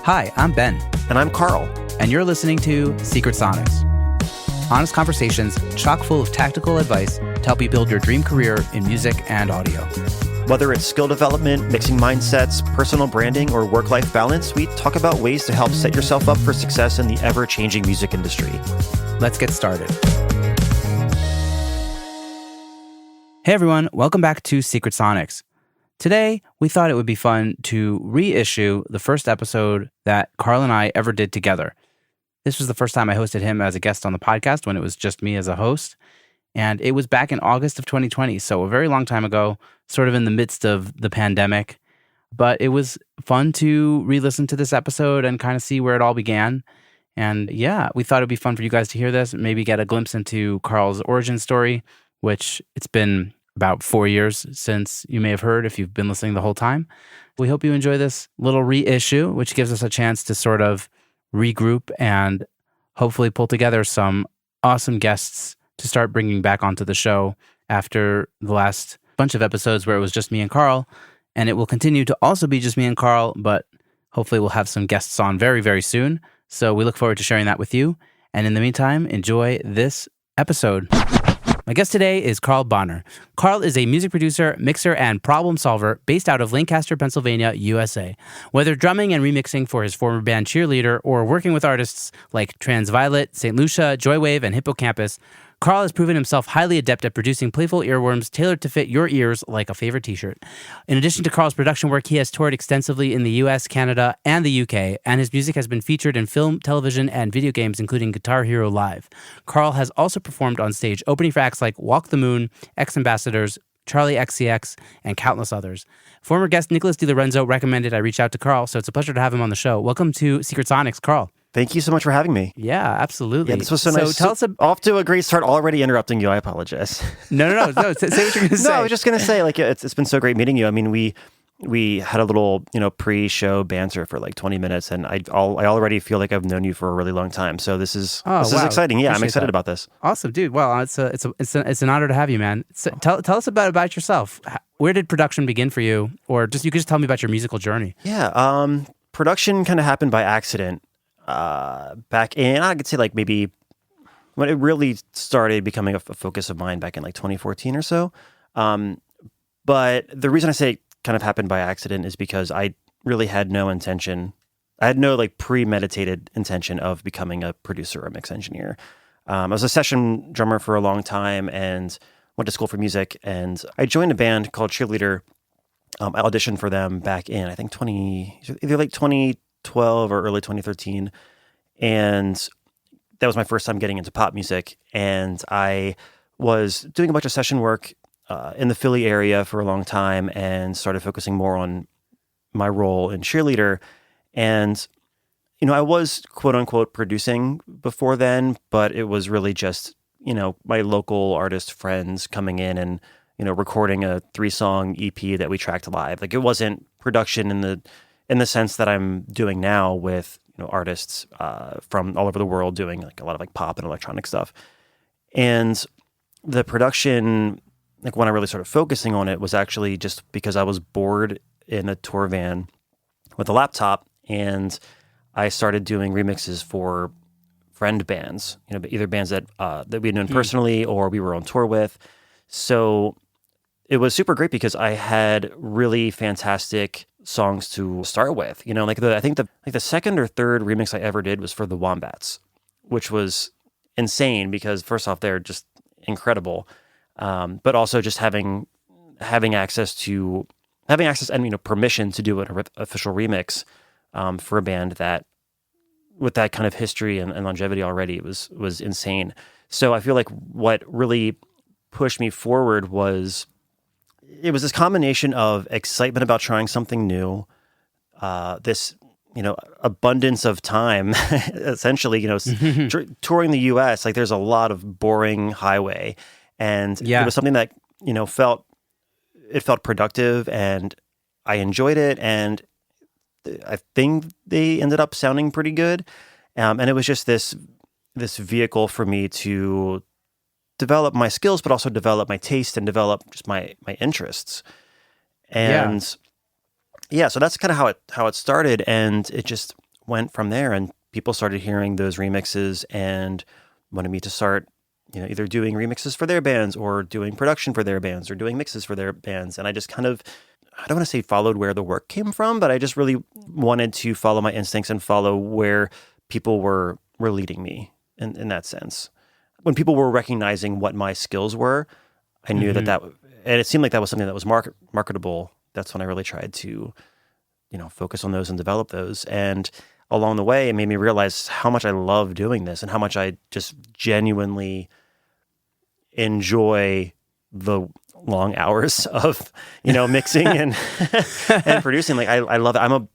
Hi, I'm Ben. And I'm Carl. And you're listening to Secret Sonics. Honest conversations chock full of tactical advice to help you build your dream career in music and audio. Whether it's skill development, mixing mindsets, personal branding, or work-life balance, we talk about ways to help set yourself up for success in the ever-changing music industry. Let's get started. Hey everyone, welcome back to Secret Sonics. Today, we thought it would be fun to reissue the first episode that Carl and I ever did together. This was the first time I hosted him as a guest on the podcast when it was just me as a host. And it was back in August of 2020, so a very long time ago, sort of in the midst of the pandemic. But it was fun to re-listen to this episode and kind of see where it all began. And yeah, we thought it'd be fun for you guys to hear this, maybe get a glimpse into Carl's origin story, which it's been about 4 years since you may have heard if you've been listening the whole time. We hope you enjoy this little reissue, which gives us a chance to sort of regroup and hopefully pull together some awesome guests to start bringing back onto the show after the last bunch of episodes where it was just me and Carl. And it will continue to also be just me and Carl, but hopefully we'll have some guests on very, very soon. So we look forward to sharing that with you. And in the meantime, enjoy this episode. My guest today is Carl Bahner. Carl is a music producer, mixer, and problem solver based out of Lancaster, Pennsylvania, USA. Whether drumming and remixing for his former band Cheerleader or working with artists like Transviolet, St. Lucia, Joywave, and Hippocampus, Carl has proven himself highly adept at producing playful earworms tailored to fit your ears like a favorite t-shirt. In addition to Carl's production work, he has toured extensively in the US, Canada, and the UK, and his music has been featured in film, television, and video games, including Guitar Hero Live. Carl has also performed on stage, opening for acts like Walk the Moon, X-Ambassadors, Charlie XCX, and countless others. Former guest Nicholas DiLorenzo recommended I reach out to Carl, so it's a pleasure to have him on the show. Welcome to Secret Sonics, Carl. Thank you so much for having me. Yeah, absolutely. Yeah, this was so nice. Tell us off to a great start already interrupting you. I apologize. No. Say what you're going to say. No, I was just going to say, like, it's been so great meeting you. I mean, we had a little, pre-show banter for like 20 minutes, and I already feel like I've known you for a really long time. So this is exciting. Yeah, I'm excited about this. Awesome, dude. Well, it's an honor to have you, man. So tell us about yourself. Where did production begin for you, or you could just tell me about your musical journey? Yeah, production kind of happened by accident. Back in, I could say like maybe when it really started becoming a focus of mine back in like 2014 or so. But the reason I say it kind of happened by accident is because I really had no intention. I had no like premeditated intention of becoming a producer or a mix engineer. I was a session drummer for a long time and went to school for music. And I joined a band called Cheerleader. I auditioned for them back in, I think either like 2012 or early 2013, and that was my first time getting into pop music. And I was doing a bunch of session work in the Philly area for a long time and started focusing more on my role in Cheerleader. And I was quote unquote producing before then, but it was really just my local artist friends coming in and recording a 3-song EP that we tracked live. Like, it wasn't production in the sense that I'm doing now with artists from all over the world doing like a lot of like pop and electronic stuff. And the production, like when I really started focusing on it, was actually just because I was bored in a tour van with a laptop, and I started doing remixes for friend bands, either bands that we had known personally or we were on tour with. So it was super great because I had really fantastic songs to start with. I think the second or third remix I ever did was for the Wombats, which was insane because first off, they're just incredible, but also just having access and permission to do an official remix for a band that with that kind of history and longevity already was insane. So I feel like what really pushed me forward was this combination of excitement about trying something new, this abundance of time, essentially, touring the US, like there's a lot of boring highway, and it was something that felt productive, and I enjoyed it, and I think they ended up sounding pretty good, and it was just this vehicle for me to develop my skills, but also develop my taste and develop just my interests. And so that's kind of how it started. And it just went from there, and people started hearing those remixes and wanted me to start, either doing remixes for their bands or doing production for their bands or doing mixes for their bands. And I just kind of, I don't want to say followed where the work came from, but I just really wanted to follow my instincts and follow where people were leading me in that sense. When people were recognizing what my skills were, I knew that and it seemed like that was something that was marketable. That's when I really tried to, focus on those and develop those. And along the way, it made me realize how much I love doing this and how much I just genuinely enjoy the long hours of, mixing and producing. Like I love it. I'm a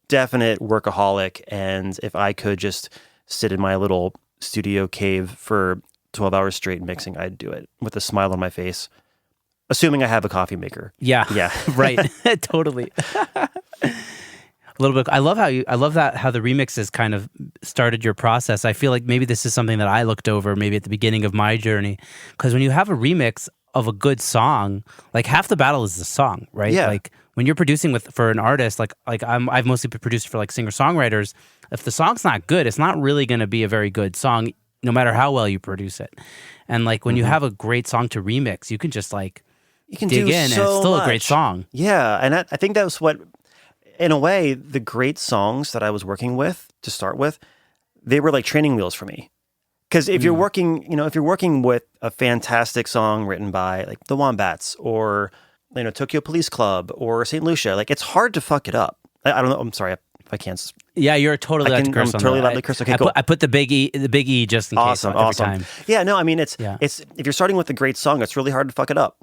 definite workaholic. And if I could just sit in my little studio cave for 12 hours straight mixing, I'd do it with a smile on my face. Assuming I have a coffee maker. Yeah. Right. Totally. A little bit. I love how the remixes kind of started your process. I feel like maybe this is something that I looked over maybe at the beginning of my journey, because when you have a remix of a good song, like half the battle is the song, right? Yeah. Like when you're producing for an artist, like I've mostly produced for like singer-songwriters. If the song's not good, it's not really going to be a very good song, no matter how well you produce it. And like when you have a great song to remix, you can just like you can dig do in, so and it's still much. a great song. Yeah, and I think that was what, in a way, the great songs that I was working with to start with, they were like training wheels for me. Because if you're working, if you're working with a fantastic song written by like the Wombats or Tokyo Police Club or St. Lucia, like it's hard to fuck it up. I don't know. I'm sorry if I can't. Yeah, you're totally allowed to curse. I'm totally allowed to curse. Okay, cool. I put the big E just in case. Every time. Yeah, no, I mean it's if you're starting with a great song, it's really hard to fuck it up.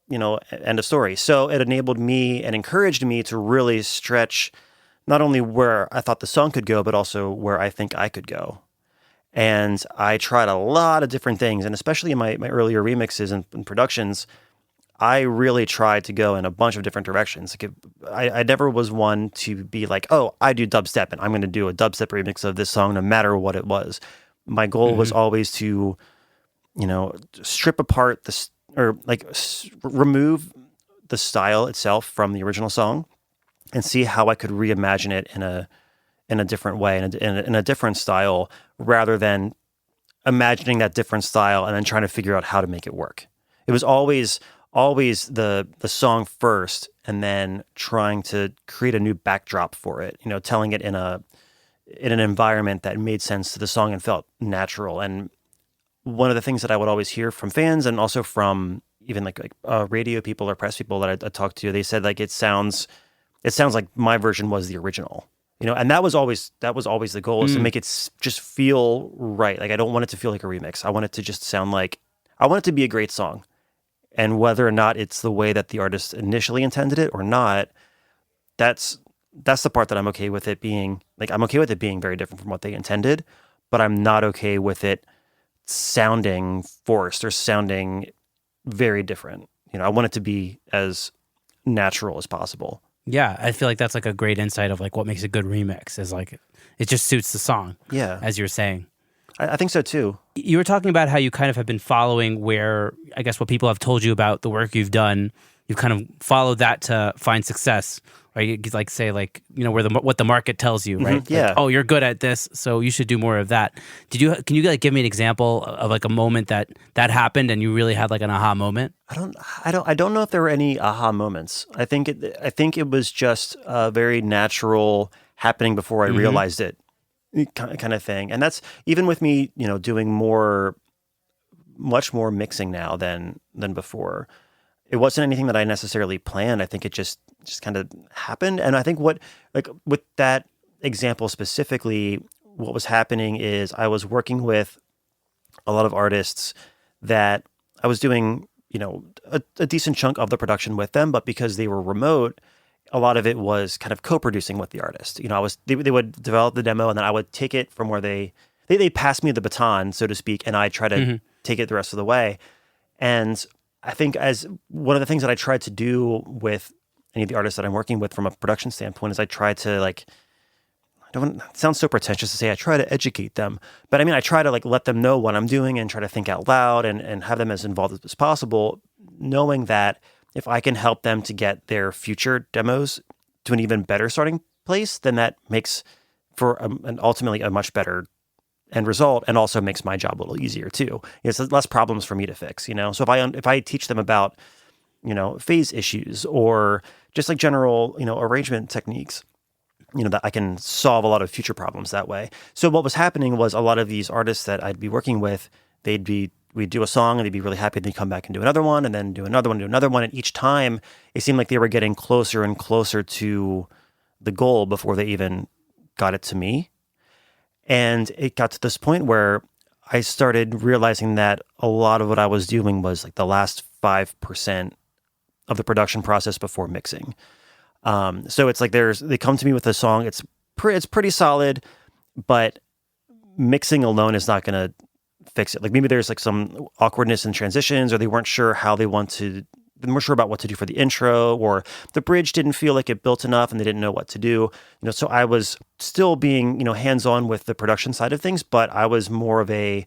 End of story. So it enabled me and encouraged me to really stretch not only where I thought the song could go, but also where I think I could go. And I tried a lot of different things, and especially in my earlier remixes and productions, I really tried to go in a bunch of different directions. Like I never was one to be like, oh, I do dubstep, and I'm going to do a dubstep remix of this song no matter what it was. My goal was always to, strip apart this, or like remove the style itself from the original song and see how I could reimagine it in a different way, in a different style, rather than imagining that different style and then trying to figure out how to make it work. It was always the song first, and then trying to create a new backdrop for it, telling it in an environment that made sense to the song and felt natural. And one of the things that I would always hear from fans, and also from even like radio people or press people that I talked to, they said like it sounds like my version was the original, and that was always the goal, is to make it just feel right. Like I don't want it to feel like a remix. I want it to just sound like, I want it to be a great song, and whether or not it's the way that the artist initially intended it or not, that's the part that I'm okay with it being. Like I'm okay with it being very different from what they intended, but I'm not okay with it sounding forced or sounding very different. I want it to be as natural as possible. Yeah, I feel like that's like a great insight of like what makes a good remix is like it just suits the song. Yeah, as you're saying. I think so too. You were talking about how you kind of have been following where, I guess, what people have told you about the work you've done. You've kind of followed that to find success, right? You like say like, what the market tells you, right? Yeah. Like, oh, you're good at this, so you should do more of that. Can you like give me an example of like a moment that happened and you really had like an aha moment? I don't know if there were any aha moments. I think it was just a very natural happening before I realized it, kind of thing. And that's even with me, doing much more mixing now than before. It wasn't anything that I necessarily planned. I think it just kind of happened. And I think with that example specifically, what was happening is I was working with a lot of artists that I was doing, a decent chunk of the production with them, but because they were remote, a lot of it was kind of co-producing with the artist. They would develop the demo, and then I would take it from where they passed me the baton, so to speak, and I try to take it the rest of the way. And I think as one of the things that I tried to do with any of the artists that I'm working with from a production standpoint is I try to it sounds so pretentious to say I try to educate them, but I mean, I try to let them know what I'm doing and try to think out loud and have them as involved as possible, knowing that if I can help them to get their future demos to an even better starting place, then that makes for and ultimately a much better end result, and also makes my job a little easier too. It's less problems for me to fix, So if I teach them about, phase issues or just like general, arrangement techniques, that I can solve a lot of future problems that way. So what was happening was a lot of these artists that I'd be working with, we'd do a song and they'd be really happy. They'd come back and do another one and then do another one, do another one. And each time it seemed like they were getting closer and closer to the goal before they even got it to me. And it got to this point where I started realizing that a lot of what I was doing was like the last 5% of the production process before mixing. So it's like they come to me with a song. It's pretty solid, but mixing alone is not going to fix it. Like maybe there's like some awkwardness in transitions, or they weren't sure about what to do for the intro, or the bridge didn't feel like it built enough and they didn't know what to do. So I was still being, hands-on with the production side of things, but I was more of a,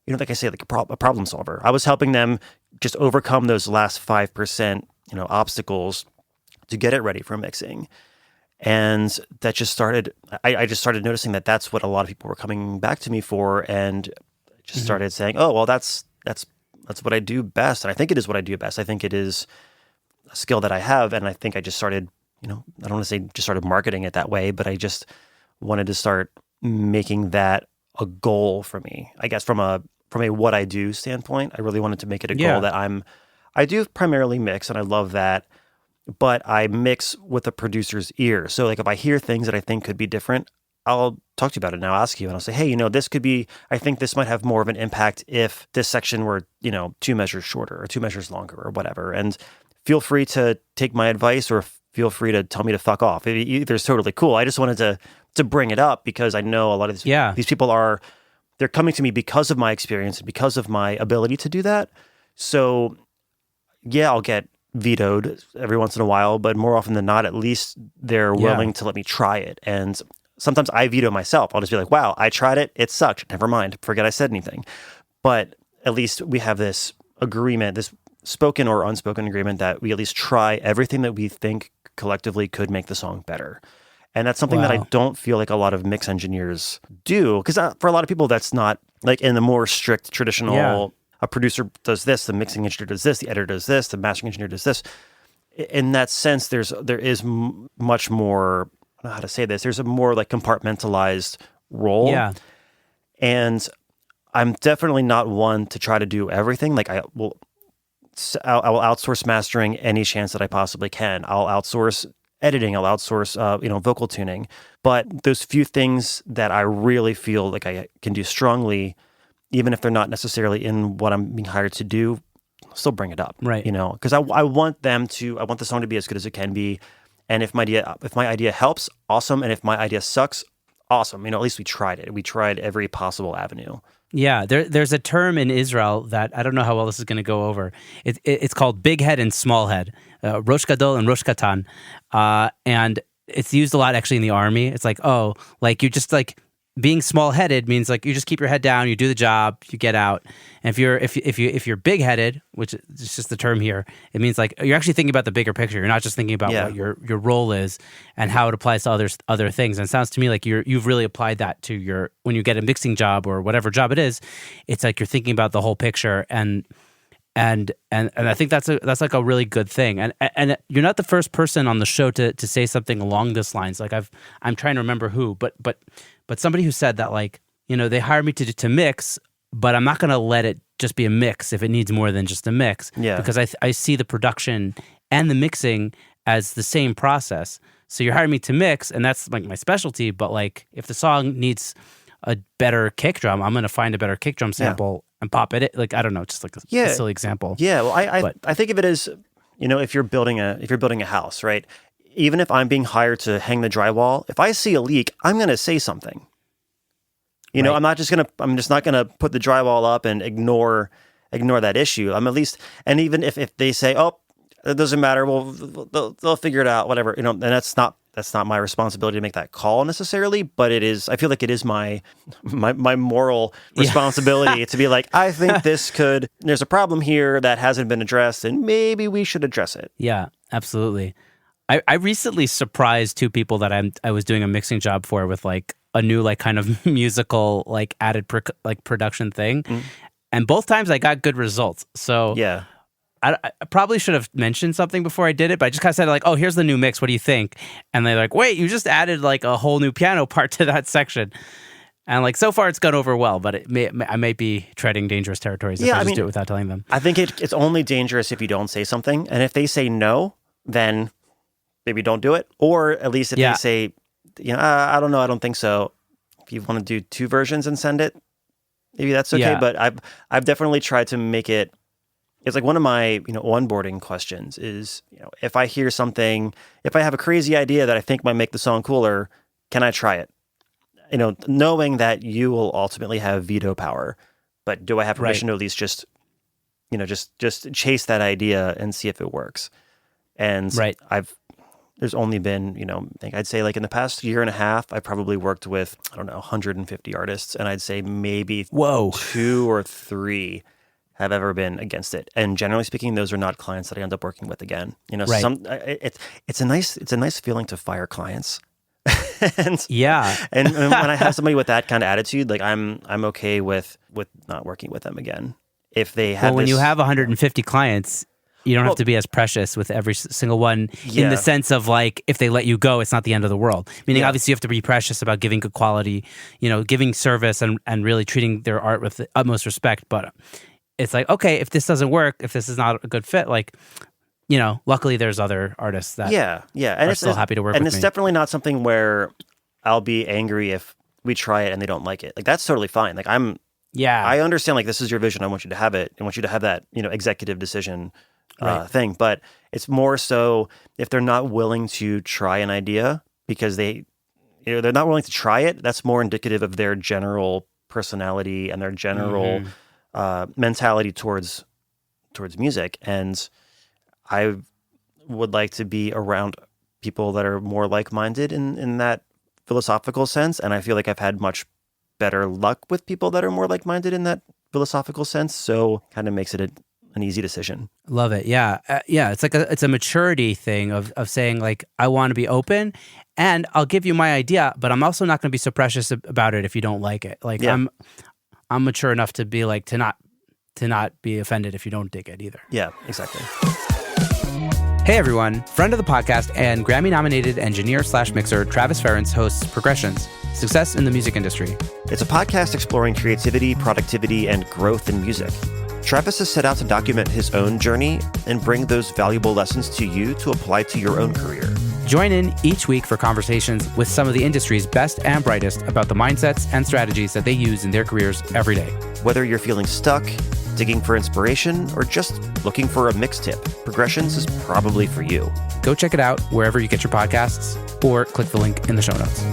like I say, like a problem solver. I was helping them just overcome those last 5%, obstacles to get it ready for mixing. And that just started, I just started noticing that that's what a lot of people were coming back to me for, and just started saying, oh, well, that's what I do best. And I think it is what I do best. I think it is a skill that I have. And I think I just started, I don't want to say just started marketing it that way, but I just wanted to start making that a goal for me. I guess from a what I do standpoint, I really wanted to make it a goal that I do primarily mix, and I love that, but I mix with a producer's ear. So like if I hear things that I think could be different, I'll talk to you about it and I'll ask you and I'll say, hey, this could be, I think this might have more of an impact if this section were, 2 measures shorter or 2 measures longer or whatever. And feel free to take my advice or feel free to tell me to fuck off. Either is totally cool. I just wanted to bring it up because I know a lot of these people they're coming to me because of my experience and because of my ability to do that. So yeah, I'll get vetoed every once in a while, but more often than not, at least they're willing to let me try it. And sometimes I veto myself. I'll just be like, wow, I tried it. It sucked. Never mind. Forget I said anything. But at least we have this agreement, this spoken or unspoken agreement that we at least try everything that we think collectively could make the song better. And that's something that I don't feel like a lot of mix engineers do. Because for a lot of people, that's not like in the more strict traditional, a producer does this, the mixing engineer does this, the editor does this, the mastering engineer does this. In that sense, there is much more, I don't know how to say this, there's a more like compartmentalized role. Yeah. And I'm definitely not one to try to do everything. Like I will outsource mastering any chance that I possibly can. I'll outsource editing. I'll outsource, vocal tuning. But those few things that I really feel like I can do strongly, even if they're not necessarily in what I'm being hired to do, I'll still bring it up. Right. Because I want the song to be as good as it can be. And if my idea helps, awesome. And if my idea sucks, awesome. At least we tried it. We tried every possible avenue. Yeah, there's a term in Israel that I don't know how well this is going to go over. It's called big head and small head, rosh gadol and rosh katan, and it's used a lot actually in the army. It's like, oh, like you're just like being small headed means like you just keep your head down, you do the job, you get out. And if you're big headed, which is just the term here, it means like you're actually thinking about the bigger picture. You're not just thinking about what your role is and how it applies to other things. And it sounds to me like you've really applied that to when you get a mixing job or whatever job it is. It's like you're thinking about the whole picture, and I think that's like a really good thing. And you're not the first person on the show to say something along this lines. Like I'm trying to remember who, but somebody who said that, like, they hired me to mix, but I'm not going to let it just be a mix if it needs more than just a mix. Yeah. Because I see the production and the mixing as the same process. So you're hiring me to mix, and that's like my specialty. But like, if the song needs a better kick drum, I'm going to find a better kick drum sample and pop it. Like, I don't know, just like a silly example. Yeah. Well, I think of it as, if you're building a house, right? Even if I'm being hired to hang the drywall, if I see a leak, I'm going to say something. Right. I'm just not going to put the drywall up and ignore that issue. I'm at least, and even if they say, oh, it doesn't matter, well, they'll figure it out, whatever, and that's not my responsibility to make that call necessarily, but it is, I feel like it is my moral responsibility to be like, I think there's a problem here that hasn't been addressed and maybe we should address it. Yeah, absolutely. I recently surprised two people that I was doing a mixing job for with like a new like kind of musical like added production thing. And both times I got good results. So Yeah. I probably should have mentioned something before I did it, but I just kind of said like, oh, here's the new mix. What do you think? And they're like, wait, you just added like a whole new piano part to that section. And like so far it's gone over well, but I may be treading dangerous territories if I just do it without telling them. I think it's only dangerous if you don't say something. And if they say no, then maybe don't do it. Or at least if they say, I don't know, I don't think so. If you want to do 2 versions and send it, maybe that's okay. Yeah. But I've definitely tried to make it. It's like one of my onboarding questions is if I hear something, if I have a crazy idea that I think might make the song cooler, can I try it? Knowing that you will ultimately have veto power, but do I have permission to at least just chase that idea and see if it works? And there's only been, I think I'd say like in the past year and a half, I probably worked with, 150 artists, and I'd say maybe 2 or 3 have ever been against it. And generally speaking, those are not clients that I end up working with again. It's a nice feeling to fire clients. and when I have somebody with that kind of attitude, like I'm okay with not working with them again. If they have when you have 150 clients, you don't have to be as precious with every single one in the sense of like, if they let you go, it's not the end of the world. Meaning obviously you have to be precious about giving good quality, giving service and really treating their art with the utmost respect. But it's like, okay, if this doesn't work, if this is not a good fit, like, luckily there's other artists that and are still happy to work with me. And it's definitely not something where I'll be angry if we try it and they don't like it. Like, that's totally fine. Like, I understand, like, this is your vision. I want you to have it. I want you to have that, executive decision thing. But it's more so if they're not willing to try an idea because they're not willing to try it, that's more indicative of their general personality and their general mentality towards music. And I would like to be around people that are more like-minded in that philosophical sense. And I feel like I've had much better luck with people that are more like-minded in that philosophical sense. So kind of makes it an easy decision. Love it. Yeah. It's like it's a maturity thing of saying like, I want to be open and I'll give you my idea, but I'm also not going to be so precious about it if you don't like it. Like I'm mature enough to be like, to not be offended if you don't dig it either. Yeah, exactly. Hey everyone, friend of the podcast and Grammy-nominated engineer/mixer Travis Ferrance hosts Progressions, Success in the Music Industry. It's a podcast exploring creativity, productivity, and growth in music. Travis has set out to document his own journey and bring those valuable lessons to you to apply to your own career. Join in each week for conversations with some of the industry's best and brightest about the mindsets and strategies that they use in their careers every day. Whether you're feeling stuck, digging for inspiration, or just looking for a mix tip, Progressions is probably for you. Go check it out wherever you get your podcasts or click the link in the show notes.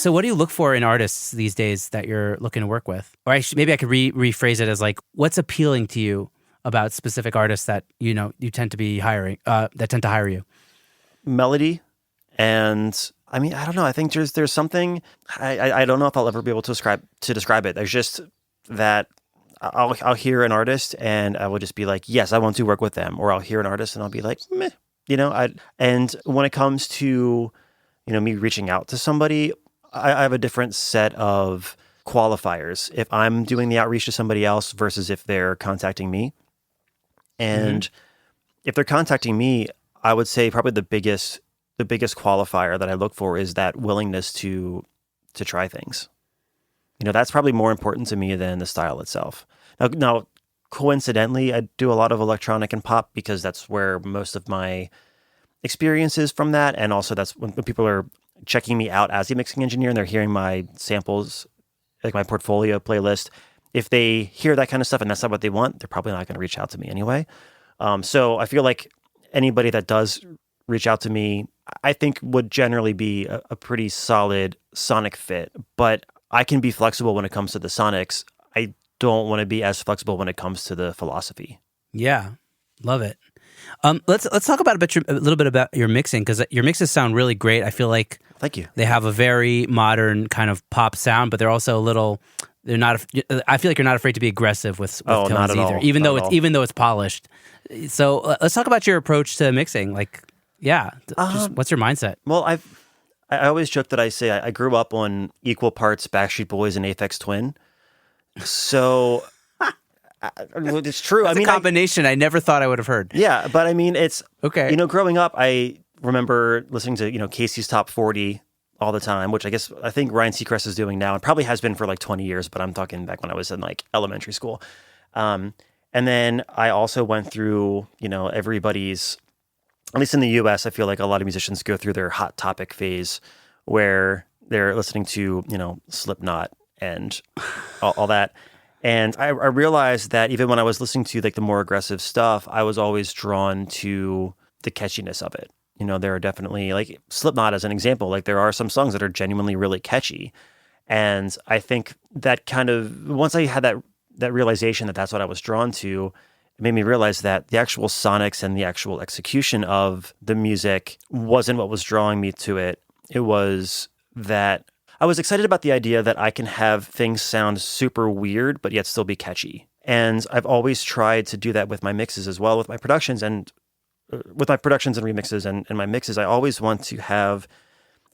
So what do you look for in artists these days that you're looking to work with? Or maybe I could rephrase it as like, what's appealing to you about specific artists that you tend to be hiring, that tend to hire you? Melody. And I mean, I don't know. I think there's something, I don't know if I'll ever be able to describe it. There's just that I'll hear an artist and I will just be like, yes, I want to work with them. Or I'll hear an artist and I'll be like, meh, and when it comes to, me reaching out to somebody, I have a different set of qualifiers. If I'm doing the outreach to somebody else versus if they're contacting me. And if they're contacting me, I would say probably the biggest qualifier that I look for is that willingness to try things. That's probably more important to me than the style itself. Now, coincidentally, I do a lot of electronic and pop because that's where most of my experience is from that. And also that's when people are checking me out as a mixing engineer and they're hearing my samples, like my portfolio playlist. If they hear that kind of stuff and that's not what they want, they're probably not going to reach out to me anyway. So I feel like anybody that does reach out to me, I think would generally be a pretty solid sonic fit, but I can be flexible when it comes to the sonics. I don't want to be as flexible when it comes to the philosophy. Yeah, love it. Let's talk about a little bit about your mixing, because your mixes sound really great. I feel like thank you. They have a very modern kind of pop sound, but they're also a little. They're not. I feel like you're not afraid to be aggressive with tones not at either, all. even not though it's polished. So let's talk about your approach to mixing. Like, just what's your mindset? Well, I always joke that I say I grew up on equal parts Backstreet Boys and Aphex Twin. So it's true. That's I mean, a combination I never thought I would have heard. yeah, but I mean, it's, Okay. you know, growing up, I remember listening to, you know, Casey's Top 40 all the time, which I think Ryan Seacrest is doing now and probably has been for like 20 years, but I'm talking back when I was in like elementary school. And then I also went through, you know, everybody's, at least in the US, I feel like a lot of musicians go through their hot topic phase where they're listening to, you know, Slipknot and all that. And I realized that even when I was listening to like the more aggressive stuff, I was always drawn to the catchiness of it. You know, there are definitely, like Slipknot as an example, like there are some songs that are genuinely really catchy. And I think that kind of, once I had that realization that that's what I was drawn to, it made me realize that the actual sonics and the actual execution of the music wasn't what was drawing me to it. It was that I was excited about the idea that I can have things sound super weird, but yet still be catchy. And I've always tried to do that with my mixes as well, with my productions and remixes and my mixes. I always want to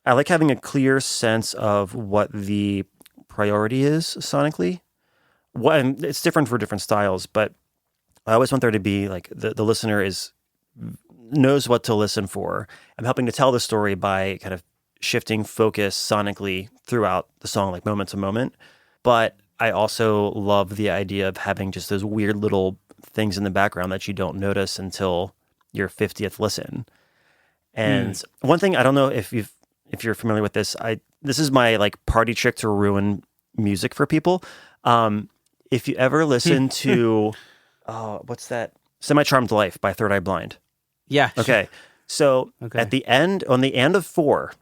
I like having a clear sense of what the priority is sonically. And it's different for different styles, but I always want there to be like the listener knows what to listen for. I'm helping to tell the story by kind of shifting focus sonically throughout the song, like moment to moment. But I also love the idea of having just those weird little things in the background that you don't notice until your 50th listen. And one thing, I don't know if you're familiar with this, this is my like party trick to ruin music for people. If you ever listen to what's that? Semi-Charmed Life by Third Eye Blind. Yeah. Okay. So at the end, on the end of 4,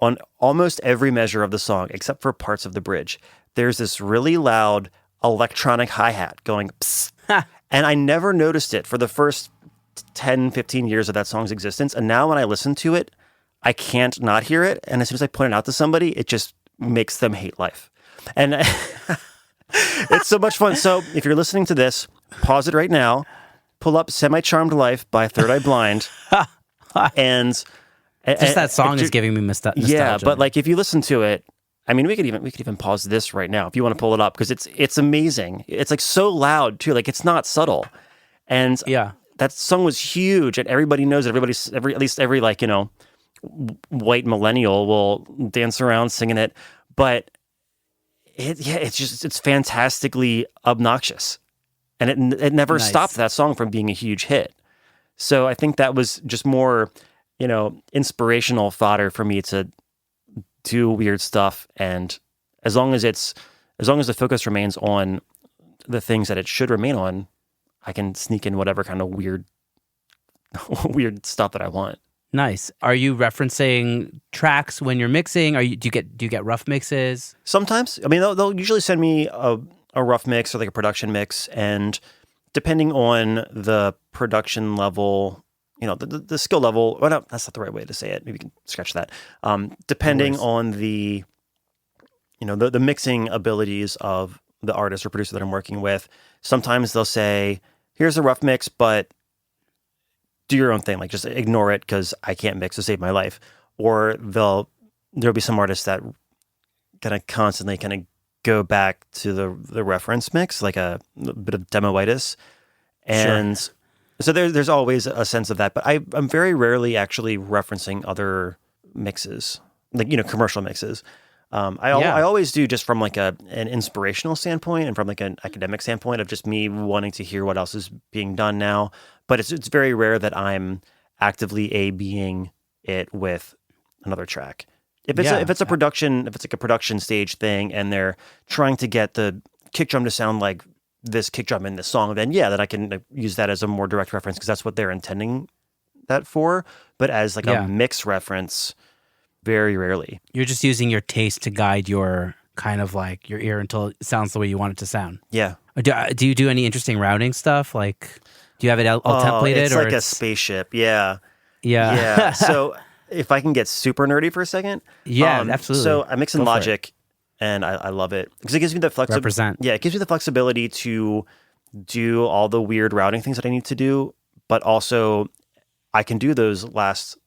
on almost every measure of the song, except for parts of the bridge, there's this really loud electronic hi-hat going psst. And I never noticed it for the first 10, 15 years of that song's existence. And now when I listen to it, I can't not hear it. And as soon as I point it out to somebody, it just makes them hate life. And it's so much fun. So if you're listening to this, pause it right now, pull up Semi-Charmed Life by Third Eye Blind, and just that song is giving me nostalgia. Yeah, but like if you listen to it, I mean, we could even pause this right now if you want to pull it up, because it's amazing. It's like so loud too, like it's not subtle, and yeah, that song was huge, and everybody knows it. At least every like, you know, white millennial will dance around singing it, but it's fantastically obnoxious, and it never stopped that song from being a huge hit. So I think that was just more, you know, inspirational fodder for me to do weird stuff. And as long as the focus remains on the things that it should remain on, I can sneak in whatever kind of weird stuff that I want. Nice. Are you referencing tracks when you're mixing? Do you get rough mixes? Sometimes. I mean, they'll usually send me a rough mix or like a production mix, and depending on the production level, you know, the skill level. Well, no, that's not the right way to say it. Maybe we can scratch that. Depending on the, you know, the mixing abilities of the artist or producer that I'm working with, sometimes they'll say, "Here's a rough mix, but do your own thing. Like, just ignore it because I can't mix to save my life." Or there'll be some artists that kind of constantly kind of go back to the reference mix, like a bit of demoitis. And so there's always a sense of that. But I'm very rarely actually referencing other mixes, like, you know, commercial mixes. I always do, just from like an inspirational standpoint and from like an academic standpoint of just me wanting to hear what else is being done now. But it's very rare that I'm actively A/Bing it with another track. If it's a production stage thing and they're trying to get the kick drum to sound like this kick drum in this song, then then I can use that as a more direct reference because that's what they're intending that for. But as like a mix reference, very rarely. You're just using your taste to guide your kind of like your ear until it sounds the way you want it to sound. Yeah. Do you do any interesting routing stuff? Like, do you have it all templated? It's like a spaceship. Yeah. Yeah. Yeah. So if I can get super nerdy for a second. Yeah, absolutely. So I mix in Logic, and I love it because it gives me the flexibility. Yeah, it gives me the flexibility to do all the weird routing things that I need to do, but also I can do those last,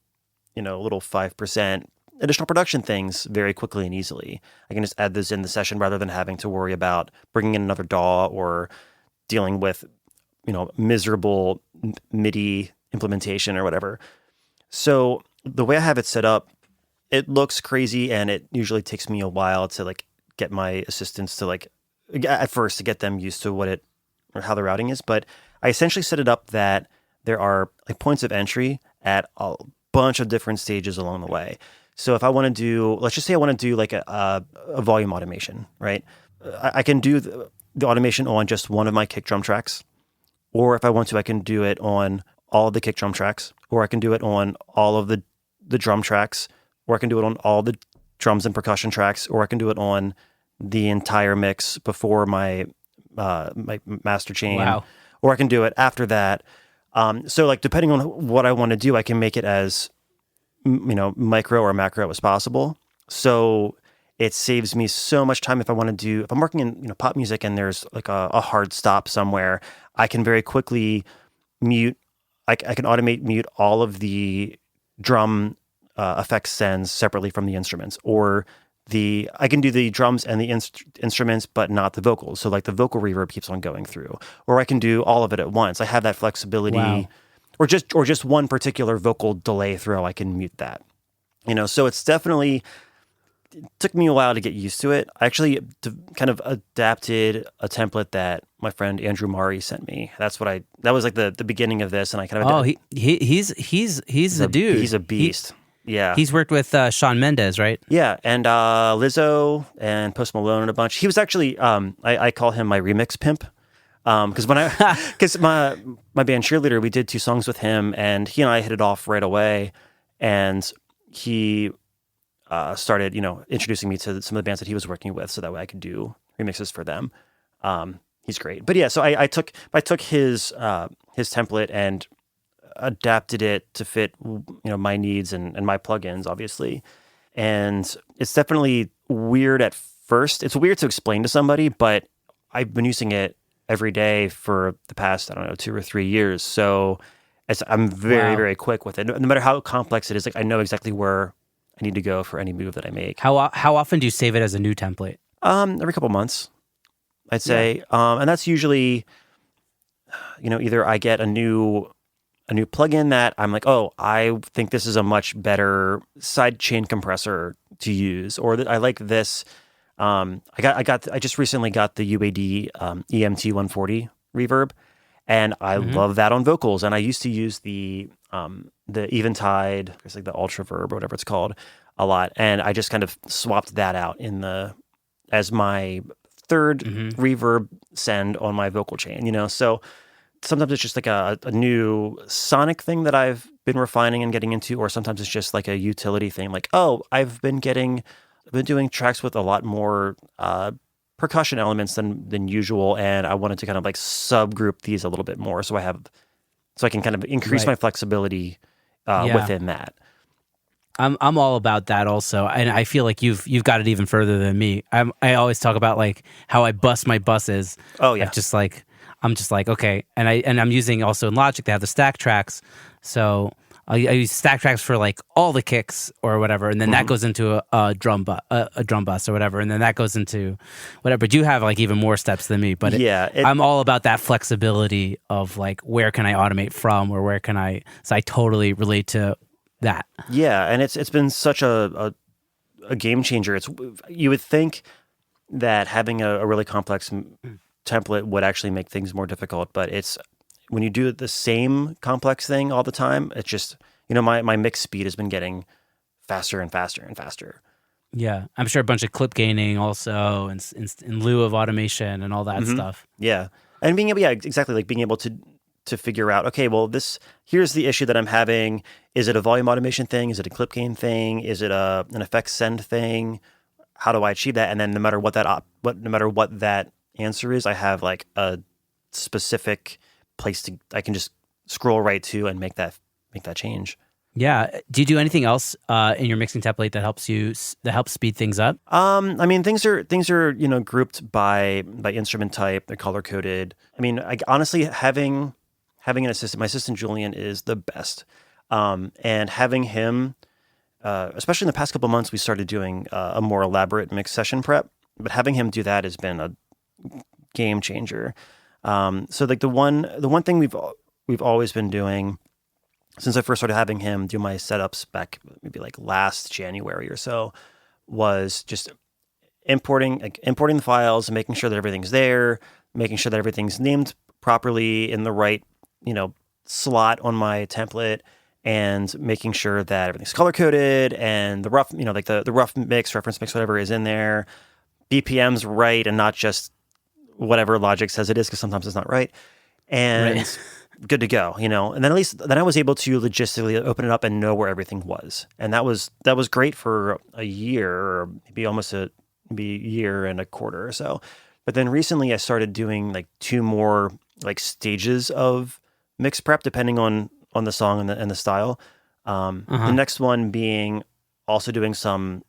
you know, little 5% additional production things very quickly and easily. I can just add those in the session rather than having to worry about bringing in another DAW or dealing with, miserable MIDI implementation or whatever. So the way I have it set up, it looks crazy, and it usually takes me a while to like get my assistants to like at first to get them used to what it or how the routing is. But I essentially set it up that there are like points of entry at a bunch of different stages along the way. So if I want to do, let's just say I want to do like a volume automation, right? I can do the automation on just one of my kick drum tracks, or if I want to, I can do it on all of the kick drum tracks, or I can do it on all of the drum tracks, or I can do it on all the drums and percussion tracks, or I can do it on the entire mix before my my master chain, Wow. or I can do it after that. So like depending on what I want to do, I can make it as micro or macro as possible. So it saves me so much time if I'm working in pop music and there's like a hard stop somewhere, I can very quickly mute. I can automate mute all of the drum effects sends separately from the instruments, or I can do the drums and the instruments, but not the vocals. So like the vocal reverb keeps on going through, or I can do all of it at once. I have that flexibility. Wow. Or just one particular vocal delay throw, I can mute that. So it's definitely, it took me a while to get used to it. I actually kind of adapted a template that my friend Andrew Mari sent me. That was like the beginning of this, and I kind of he's the dude. He's a beast. Yeah, he's worked with Shawn Mendes, right? Yeah, and Lizzo and Post Malone and a bunch. He was actually I call him my remix pimp. Because my band Cheerleader, we did 2 songs with him, and he and I hit it off right away, and he started introducing me to some of the bands that he was working with, so that way I could do remixes for them. He's great, but yeah, so I took his template and adapted it to fit my needs and my plugins, obviously, and it's definitely weird at first. It's weird to explain to somebody, but I've been using it every day for the past, 2 or 3 years. So I'm very, very quick with it. No matter how complex it is, like I know exactly where I need to go for any move that I make. How often do you save it as a new template? Every couple months, I'd say. Yeah. And that's usually, either I get a new plugin that I'm like, oh, I think this is a much better sidechain compressor to use, or that I like this. I just recently got the UAD EMT 140 reverb, and I love that on vocals. And I used to use the Eventide, it's like the Ultra Verb or whatever it's called, a lot. And I just kind of swapped that out as my third reverb send on my vocal chain. So sometimes it's just like a new sonic thing that I've been refining and getting into, or sometimes it's just like a utility thing. Like, oh, I've been doing tracks with a lot more percussion elements than usual, and I wanted to kind of like subgroup these a little bit more, so I can kind of increase my flexibility within that. I'm all about that also, and I feel like you've got it even further than me. I always talk about like how I bust my buses. Oh yeah, I'm just like okay, and I'm using also in Logic they have the stack tracks, so I use stack tracks for like all the kicks or whatever, and then that goes into a drum bus or whatever, and then that goes into whatever. But you have like even more steps than me. But I'm all about that flexibility of like where can I automate from, or where can I? So I totally relate to that. Yeah, and it's been such a game changer. You would think that having a really complex template would actually make things more difficult, but it's when you do the same complex thing all the time, it's just, my mix speed has been getting faster and faster and faster. Yeah. I'm sure a bunch of clip gaining also in lieu of automation and all that stuff. Yeah. And being able, exactly. Like being able to figure out, okay, well, here's the issue that I'm having. Is it a volume automation thing? Is it a clip gain thing? Is it an effects send thing? How do I achieve that? And then no matter what that answer is, I have like a specific place I can just scroll right to and make that change. Yeah. Do you do anything else in your mixing template that helps speed things up? I mean, things are grouped by instrument type. They're color coded. I mean, honestly having an assistant, my assistant Julian is the best, and having him especially in the past couple of months, we started doing a more elaborate mix session prep. But having him do that has been a game changer. So like the one thing we've always been doing since I first started having him do my setups back maybe like last January or so was just importing the files and making sure that everything's there, making sure that everything's named properly in the right, slot on my template, and making sure that everything's color coded and the rough, like the rough mix, reference mix, whatever is in there, BPM's right and not just whatever Logic says it is, because sometimes it's not right. And good to go, and then at least then I was able to logistically open it up and know where everything was. And that was great for a year, or maybe almost maybe a year and a quarter or so. But then recently I started doing like 2 more like stages of mix prep, depending on the song and the style. The next one being also doing some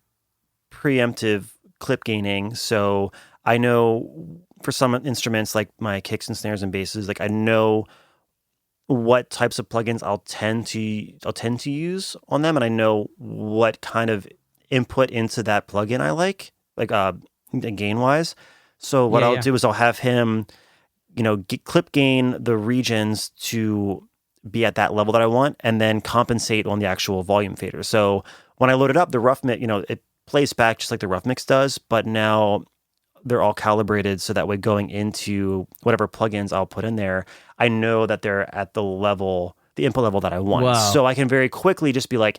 preemptive clip gaining. So I know for some instruments like my kicks and snares and basses, like I know what types of plugins I'll tend to use on them, and I know what kind of input into that plugin I like gain wise. So what I'll do is I'll have him, clip gain the regions to be at that level that I want, and then compensate on the actual volume fader. So when I load it up, the rough mix, it plays back just like the rough mix does, but now they're all calibrated so that way going into whatever plugins I'll put in there, I know that they're at the input level that I want. Wow. So I can very quickly just be like,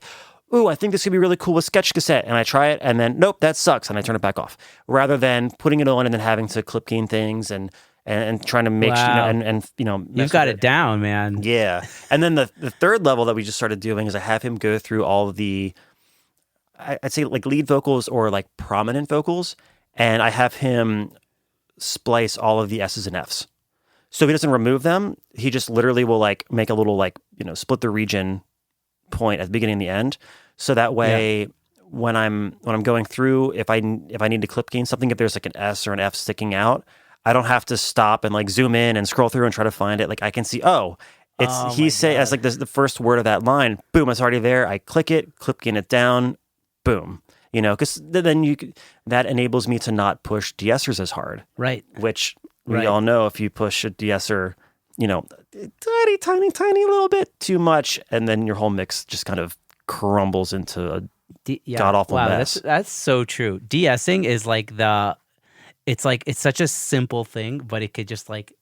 ooh, I think this could be really cool with Sketch Cassette. And I try it and then, nope, that sucks. And I turn it back off. Rather than putting it on and then having to clip gain things and trying to make sure, you've got it down, man. Yeah. And then the third level that we just started doing is I have him go through all of the, I'd say like lead vocals or like prominent vocals. And I have him splice all of the S's and F's. So if he doesn't remove them, he just literally will like make a little split the region point at the beginning and the end. So that way, when I'm going through, if I need to clip gain something, if there's like an S or an F sticking out, I don't have to stop and like zoom in and scroll through and try to find it. Like I can see, as like the first word of that line, boom, it's already there. I click it, clip gain it down, boom. Because then that enables me to not push de-essers as hard. Right. Which we all know if you push a de-esser, tiny little bit too much, and then your whole mix just kind of crumbles into a god-awful mess. That's so true. De-essing is like it's such a simple thing, but it could just like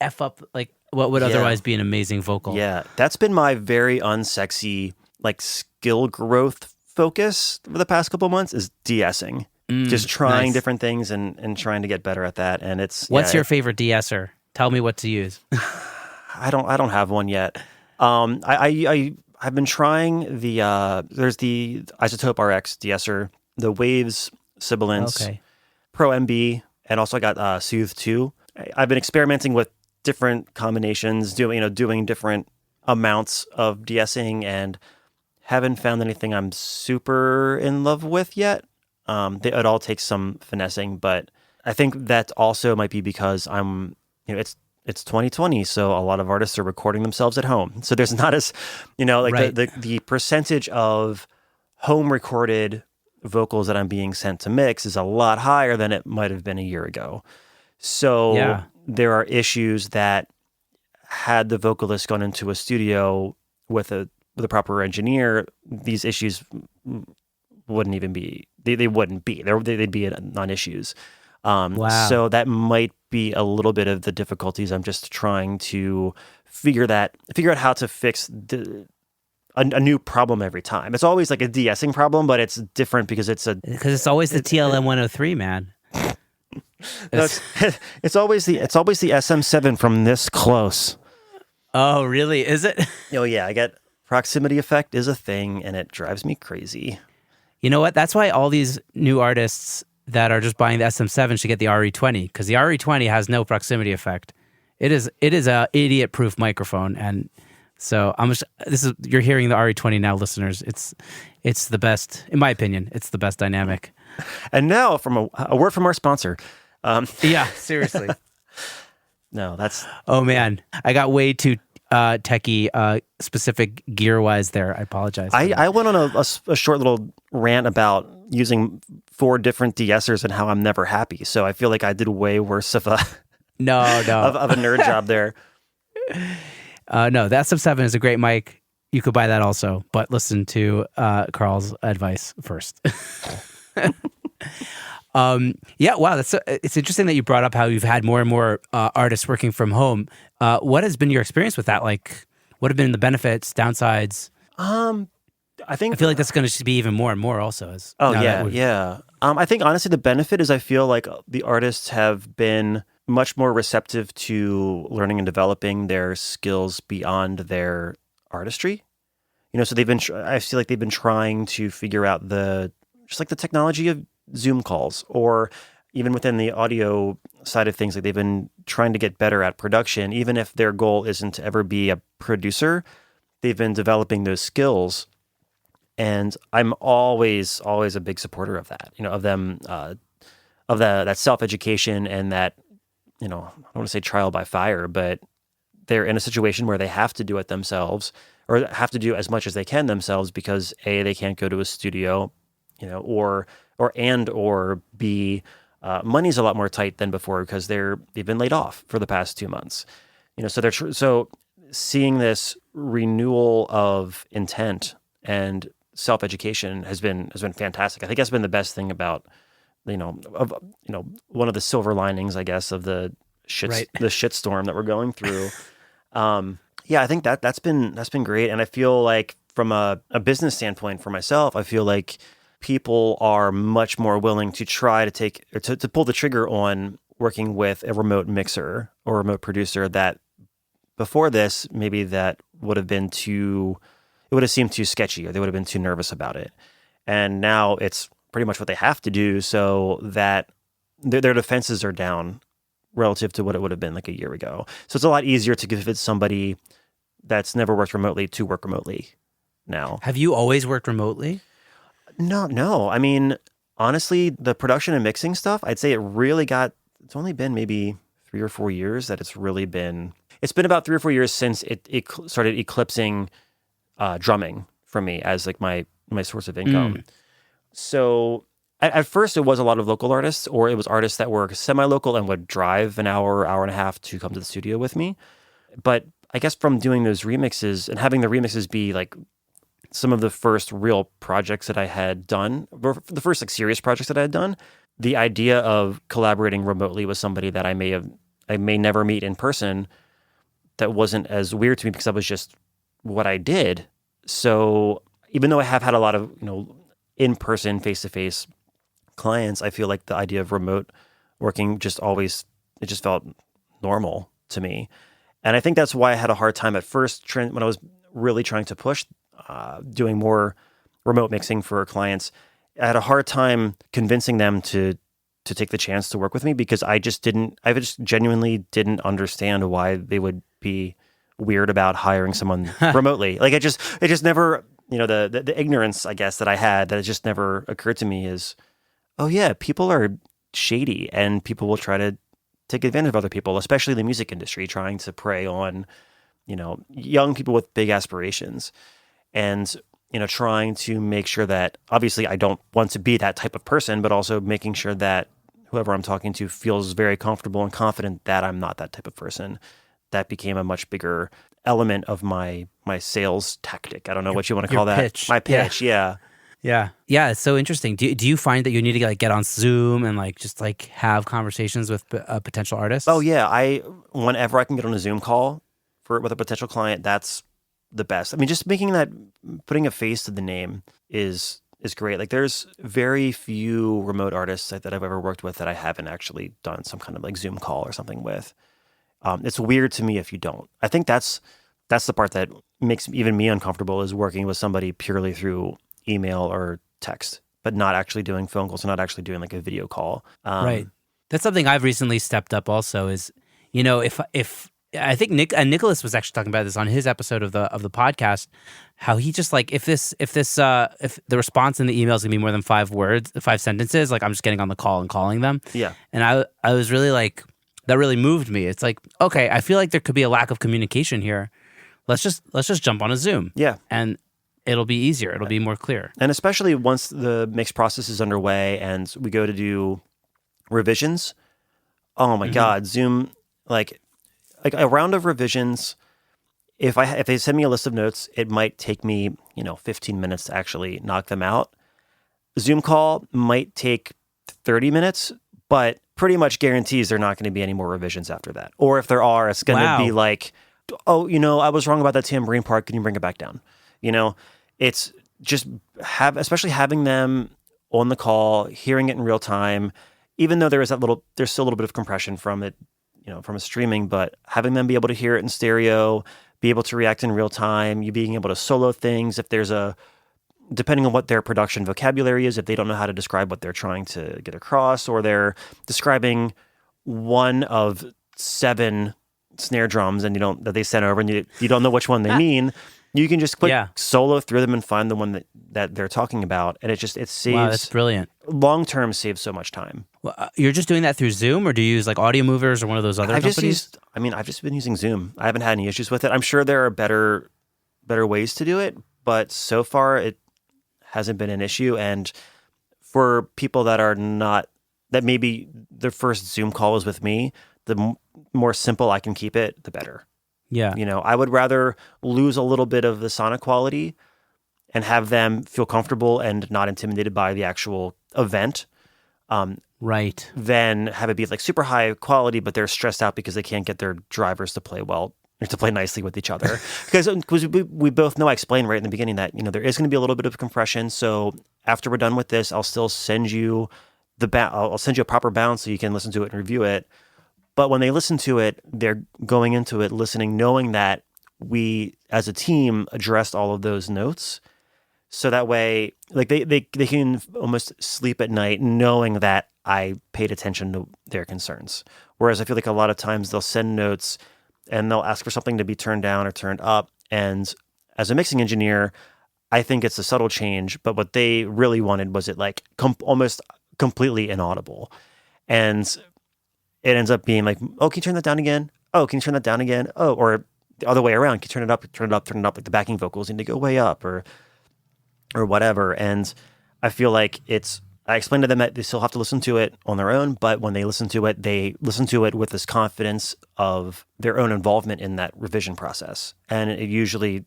F up like what would otherwise be an amazing vocal. Yeah. That's been my very unsexy like skill growth focus for the past couple of months is de-essing. Just trying different things and trying to get better at that. And what's your favorite de-esser? Tell me what to use. I don't have one yet. I've been trying there's the Isotope RX de-esser, the Waves Sibilance, Pro MB, and also I got Soothe 2. I've been experimenting with different combinations, doing different amounts of de-essing, and haven't found anything I'm super in love with yet. It all takes some finessing, but I think that also might be because it's 2020, so a lot of artists are recording themselves at home. So there's not as, the percentage of home recorded vocals that I'm being sent to mix is a lot higher than it might have been a year ago. So there are issues that had the vocalist gone into a studio with a proper engineer, these issues wouldn't even be, they wouldn't be, they'd be non-issues. So that might be a little bit of the difficulties. I'm just trying to figure out how to fix a new problem every time. It's always like a de-essing problem, but it's different because it's always the TLM 103, man. It's always the SM7 from this close. Oh, really? Is it? Oh yeah, I get proximity effect is a thing, and it drives me crazy. You know what? That's why all these new artists that are just buying the SM7 should get the RE20, because the RE20 has no proximity effect. It is a idiot-proof microphone, and so you're hearing the RE20 now, listeners. It's the best, in my opinion. It's the best dynamic. And now, from a word from our sponsor. Yeah, seriously. No, that's... Oh man, I got way too techie specific gear wise there. I apologize. I went on a short little rant about using 4 different de-essers and how I'm never happy. So I feel like I did way worse of a no of a nerd job there. No, that Sub 7 is a great mic. You could buy that also, but listen to Carl's advice first. Yeah, wow, it's interesting that you brought up how you've had more and more artists working from home. What has been your experience with that? Like, what have been the benefits, downsides? I feel like that's going to be even more and more also. Yeah. I think honestly the benefit is I feel like the artists have been much more receptive to learning and developing their skills beyond their artistry. So I feel like they've been trying to figure out the technology of Zoom calls, or even within the audio side of things, like they've been trying to get better at production. Even if their goal isn't to ever be a producer, they've been developing those skills. And I'm always a big supporter of that, of them, that self-education and that, I don't want to say trial by fire, but they're in a situation where they have to do it themselves, or have to do as much as they can themselves because A, they can't go to a studio, or B, money's a lot more tight than before because they've been laid off for the past 2 months. So seeing this renewal of intent and self-education has been fantastic. I think that's been the best thing about one of the silver linings, I guess, of the shitstorm that we're going through. I think that's been great, and I feel like from a business standpoint for myself, I feel like people are much more willing to try to pull the trigger on working with a remote mixer or remote producer that before this, maybe that would have seemed too sketchy, or they would have been too nervous about it. And now it's pretty much what they have to do so that their defenses are down relative to what it would have been like a year ago. So it's a lot easier to convince somebody that's never worked remotely to work remotely now. Have you always worked remotely? No. I mean, honestly, the production and mixing stuff, I'd say it's only been maybe 3 or 4 years that it's been about 3 or 4 years since it started eclipsing drumming for me as like my source of income. So at first it was a lot of local artists, or it was artists that were semi-local and would drive an hour and a half to come to the studio with me. But I guess from doing those remixes and having the remixes be like some of the first real projects that I had done, the first like serious projects that I had done, the idea of collaborating remotely with somebody that I may never meet in person, that wasn't as weird to me because that was just what I did. So even though I have had a lot of, in-person, face-to-face clients, I feel like the idea of remote working it just felt normal to me. And I think that's why I had a hard time at first when I was really trying to push doing more remote mixing for clients. I had a hard time convincing them to take the chance to work with me because I just genuinely didn't understand why they would be weird about hiring someone remotely. Like it just never, the ignorance, I guess, that I had, that it just never occurred to me is, oh yeah, people are shady and people will try to take advantage of other people, especially the music industry, trying to prey on, young people with big aspirations and, trying to make sure that obviously I don't want to be that type of person, but also making sure that whoever I'm talking to feels very comfortable and confident that I'm not that type of person. That became a much bigger element of my sales tactic. I don't know what you want to call that. Pitch. My pitch, yeah. Yeah. It's so interesting. Do you find that you need to get on Zoom and just have conversations with potential artists? Oh yeah, whenever I can get on a Zoom call with a potential client, that's the best. I mean, just putting a face to the name is great. Like there's very few remote artists that I've ever worked with that I haven't actually done some kind of Zoom call or something with. It's weird to me if you don't. I think that's the part that makes even me uncomfortable, is working with somebody purely through email or text, but not actually doing phone calls, and not actually doing a video call. Right. That's something I've recently stepped up also is, if I think Nicholas was actually talking about this on his episode of the podcast, how he just if the response in the email is gonna be more than 5 sentences, I'm just getting on the call and calling them. Yeah. And I was really that really moved me. It's okay, I feel like there could be a lack of communication here. let's just jump on a Zoom. Yeah. And it'll be easier. It'll be more clear. And especially once the mix process is underway and we go to do revisions, oh my God, Zoom, like a round of revisions, if they send me a list of notes, it might take me, 15 minutes to actually knock them out. Zoom call might take 30 minutes, but pretty much guarantees there are not going to be any more revisions after that. Or if there are, it's going to be like, oh, I was wrong about that tambourine part. Can you bring it back down? It's just especially having them on the call, hearing it in real time, even though there's still a little bit of compression from it, from a streaming, but having them be able to hear it in stereo, be able to react in real time, you being able to solo things if there's depending on what their production vocabulary is, if they don't know how to describe what they're trying to get across, or they're describing one of 7 snare drums and that they sent over and you don't know which one they mean, you can just quick solo through them and find the one that they're talking about. And it saves. Wow, that's brilliant. Long term saves so much time. Well, you're just doing that through Zoom, or do you use like Audio Movers or one of those other companies? I've just been using Zoom. I haven't had any issues with it. I'm sure there are better ways to do it, but so far it hasn't been an issue. And for people that maybe their first Zoom call is with me, the more simple I can keep it, the better. Yeah. I would rather lose a little bit of the sonic quality and have them feel comfortable and not intimidated by the actual event. Right. Than have it be like super high quality, but they're stressed out because they can't get their drivers to play well or to play nicely with each other. Because we both know, I explained right in the beginning that, there is going to be a little bit of compression. So after we're done with this, I'll still send you I'll send you a proper bounce so you can listen to it and review it. But when they listen to it, they're going into it listening, knowing that we as a team addressed all of those notes. So that way, like they can almost sleep at night knowing that I paid attention to their concerns. Whereas I feel like a lot of times they'll send notes and they'll ask for something to be turned down or turned up. And as a mixing engineer, I think it's a subtle change, but what they really wanted was it like almost completely inaudible. And it ends up being like, oh, can you turn that down again? Oh, can you turn that down again? Oh, or the other way around. Can you turn it up, turn it up, turn it up? Like the backing vocals need to go way up or whatever. And I feel like I explained to them that they still have to listen to it on their own, but when they listen to it with this confidence of their own involvement in that revision process. And it usually,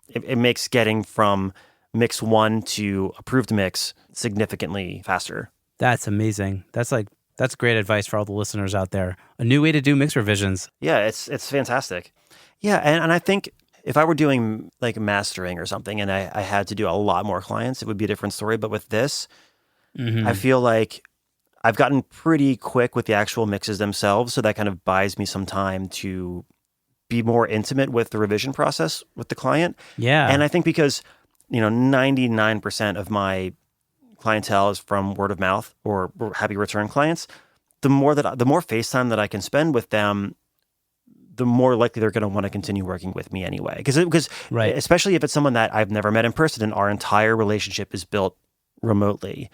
it makes getting from mix 1 to approved mix significantly faster. That's amazing. That's great advice for all the listeners out there. A new way to do mix revisions. Yeah, it's fantastic. Yeah, and I think if I were doing like mastering or something and I had to do a lot more clients, it would be a different story. But with this, I feel like I've gotten pretty quick with the actual mixes themselves. So that kind of buys me some time to be more intimate with the revision process with the client. Yeah. And I think because, 99% of my clientele is from word of mouth or happy return clients, the more FaceTime that I can spend with them, the more likely they're going to want to continue working with me anyway. Because right. Especially if it's someone that I've never met in person and our entire relationship is built remotely,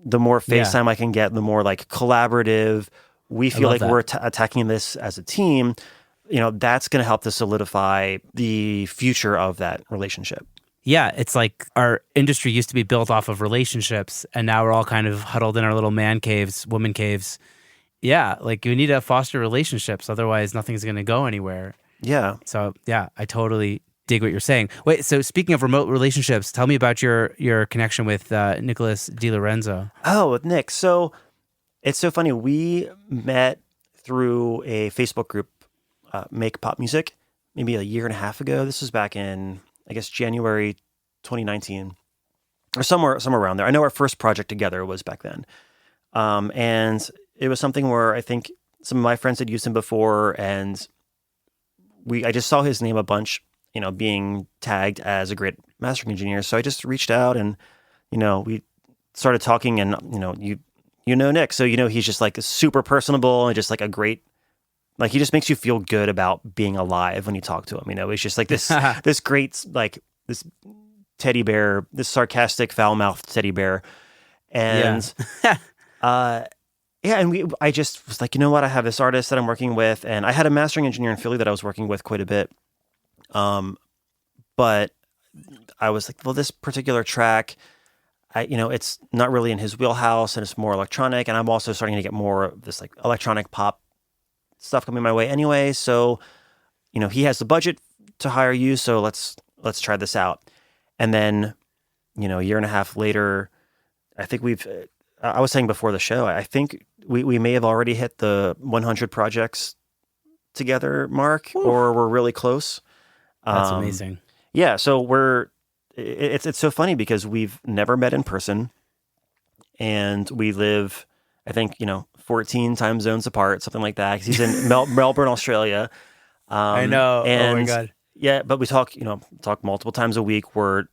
the more FaceTime I can get, the more like collaborative we feel like we're attacking this as a team, that's going to help to solidify the future of that relationship. Yeah, it's like our industry used to be built off of relationships, and now we're all kind of huddled in our little man caves, woman caves. Yeah, like you need to foster relationships, otherwise nothing's going to go anywhere. Yeah. So yeah, I totally dig what you're saying. Wait, so speaking of remote relationships, tell me about your connection with Nicholas DiLorenzo. Oh, with Nick. So it's so funny. We met through a Facebook group, Make Pop Music, maybe a year and a half ago. This was back in, I guess, January 2019 or somewhere around there. I know our first project together was back then. And it was something where I think some of my friends had used him before, and I just saw his name a bunch, being tagged as a great mastering engineer. So I just reached out and, we started talking, and, you know Nick. So, he's just like super personable and just like a great, like he just makes you feel good about being alive when you talk to him. He's just like this, this great, like this teddy bear, this sarcastic, foul-mouthed teddy bear. And, and I just was like, you know what? I have this artist that I'm working with, and I had a mastering engineer in Philly that I was working with quite a bit. But I was like, well, this particular track, it's not really in his wheelhouse, and it's more electronic. And I'm also starting to get more of this like electronic pop stuff coming my way anyway. So, he has the budget to hire you, so let's try this out. And then, a year and a half later, I think I was saying before the show, I think we may have already hit the 100 projects together mark, or we're really close. That's amazing. Yeah, so it's so funny because we've never met in person, and we live, I think, 14 time zones apart, something like that. 'Cause he's in Melbourne, Australia. I know. Oh my God. Yeah, but we talk multiple times a week. We're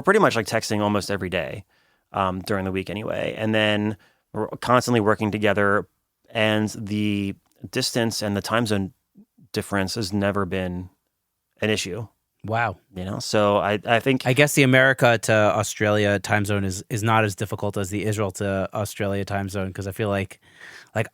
pretty much like texting almost every day during the week anyway. And then we're constantly working together, and the distance and the time zone difference has never been an issue. Wow. So I think... I guess the America to Australia time zone is not as difficult as the Israel to Australia time zone, because I feel like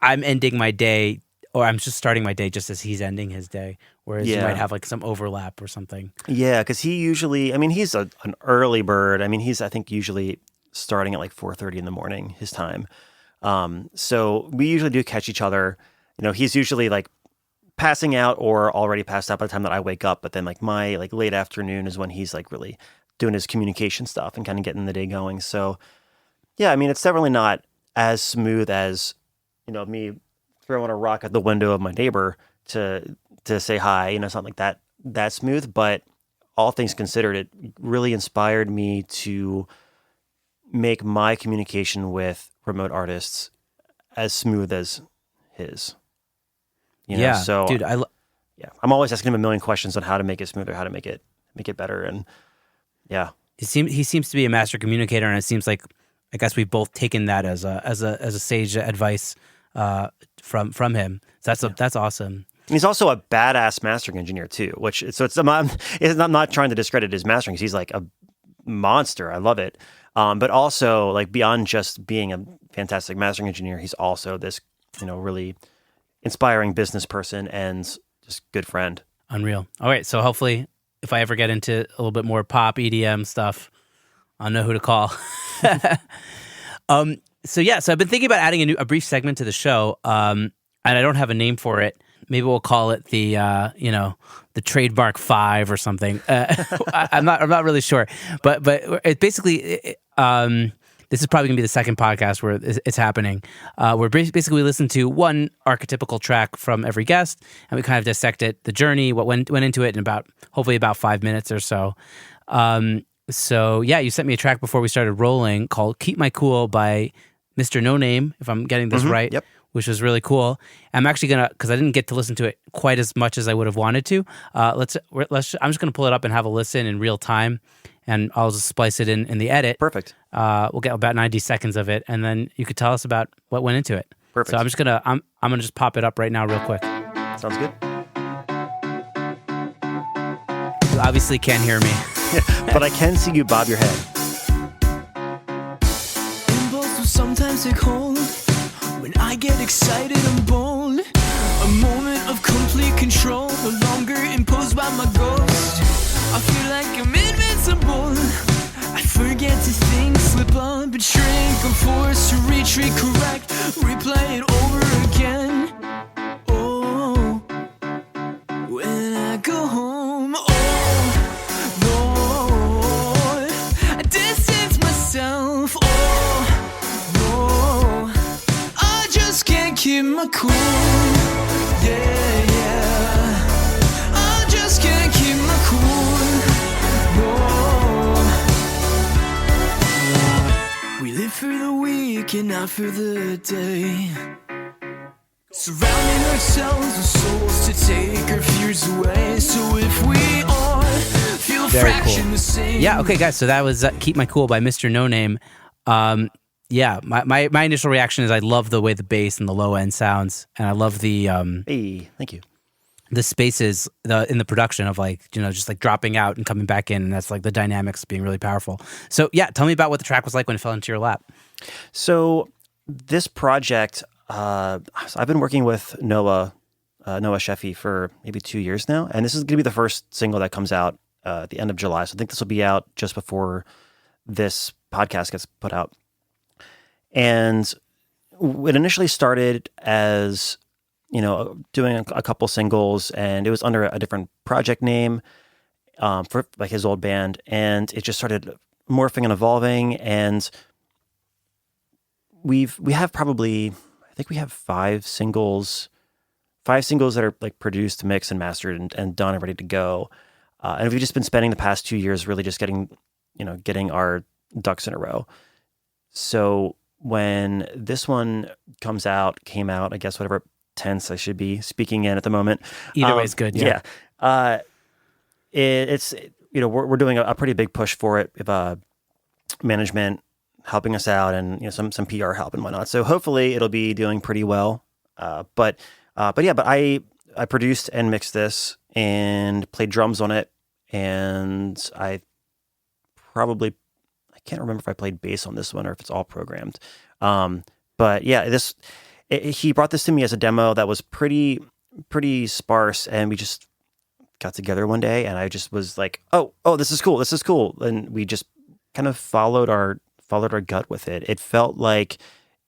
I'm ending my day, or I'm just starting my day just as he's ending his day, whereas you might have like some overlap or something. Yeah, because he usually... I mean, he's an early bird. I mean, he's, I think, usually starting at like 4:30 in the morning, his time. So we usually do catch each other. He's usually like passing out or already passed out by the time that I wake up. But then like my like late afternoon is when he's like really doing his communication stuff and kind of getting the day going. So yeah, I mean, it's definitely not as smooth as, me throwing a rock at the window of my neighbor to say hi. It's not like that smooth, but all things considered, it really inspired me to make my communication with remote artists as smooth as his. So dude, I'm always asking him a million questions on how to make it smoother, how to make it better, and yeah, he seems to be a master communicator, and it seems like I guess we've both taken that as a sage advice from him. So that's awesome. And he's also a badass mastering engineer too, I'm not trying to discredit his mastering, 'cause he's like a monster. I love it. But also, like, beyond just being a fantastic mastering engineer, he's also this, really inspiring business person and just good friend. Unreal. All right, so hopefully, if I ever get into a little bit more pop EDM stuff, I'll know who to call. So I've been thinking about adding a brief segment to the show, and I don't have a name for it. Maybe we'll call it the trademark 5 or something. I'm not really sure, but it basically this is probably gonna be the second podcast where it's happening. Where basically we listen to one archetypical track from every guest, and we kind of dissect it, the journey, what went into it, in hopefully about 5 minutes or so. So yeah, you sent me a track before we started rolling called "Keep My Cool" by Mr. No Name, if I'm getting this right. Yep. Which was really cool. I'm actually gonna, because I didn't get to listen to it quite as much as I would have wanted to. I'm just gonna pull it up and have a listen in real time, and I'll just splice it in the edit. Perfect. We'll get about 90 seconds of it, and then you could tell us about what went into it. Perfect. So I'm gonna just pop it up right now, real quick. Sounds good. You obviously can't hear me, but I can see you bob your head. Impulse will sometimes take hold. When I get excited, I'm bold. A moment of complete control, no longer imposed by my ghost. I feel like I'm invincible. I forget to think, slip up and shrink. I'm forced to retreat, correct, replay it over again. Oh, when I go home, oh, Lord, I distance myself, can't keep my cool, yeah. I just can't keep my cool, no. We live for the week and not for the day. Surrounding ourselves with souls to take our fears away. So if we all feel fraction the same. Yeah, okay, guys, so that was "Keep My Cool" by Mr. No Name. Yeah, my initial reaction is I love the way the bass and the low end sounds, and I love the hey, thank you. The spaces in the production of just like dropping out and coming back in, and that's like the dynamics being really powerful. So yeah, tell me about what the track was like when it fell into your lap. So this project, I've been working with Noah Noah Sheffy for maybe 2 years now, and this is going to be the first single that comes out at the end of July. So I think this will be out just before this podcast gets put out. And it initially started as, doing a couple singles, and it was under a different project name for like his old band, and it just started morphing and evolving. And we have probably, I think we have five singles that are like produced, mixed, and mastered and done and ready to go. And we've just been spending the past 2 years really just getting our ducks in a row. So when this one came out, I guess whatever tense I should be speaking in at the moment. Either way is good. Yeah. It's we're doing a pretty big push for it with management helping us out and some PR help and whatnot. So hopefully it'll be doing pretty well. But I produced and mixed this and played drums on it, and I can't remember if I played bass on this one or if it's all programmed. But yeah, he brought this to me as a demo that was pretty sparse, and we just got together one day, and I just was like, oh, this is cool, and we just kind of followed our gut with it. It felt like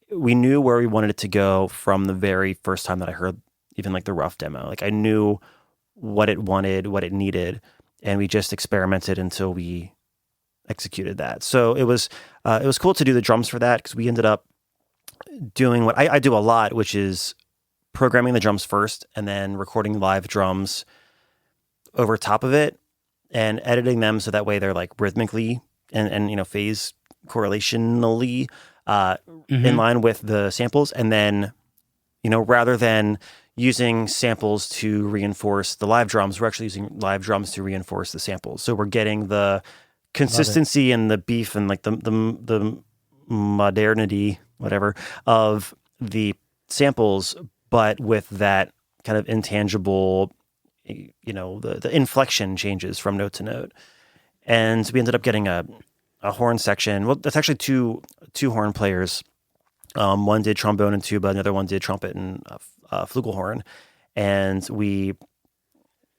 we knew where we wanted it to go from the very first time that I heard even like the rough demo. Like I knew what it wanted, what it needed, and we just experimented until we executed that. So it was cool to do the drums for that, because we ended up doing what I do a lot, which is programming the drums first and then recording live drums over top of it and editing them so that way they're like rhythmically and phase correlationally in line with the samples. And then rather than using samples to reinforce the live drums, we're actually using live drums to reinforce the samples. So we're getting the consistency and the beef and like the modernity, whatever, of the samples, but with that kind of intangible, the inflection changes from note to note. And we ended up getting a horn section. Well, that's actually two horn players. One did trombone and tuba, another one did trumpet and flugelhorn. And a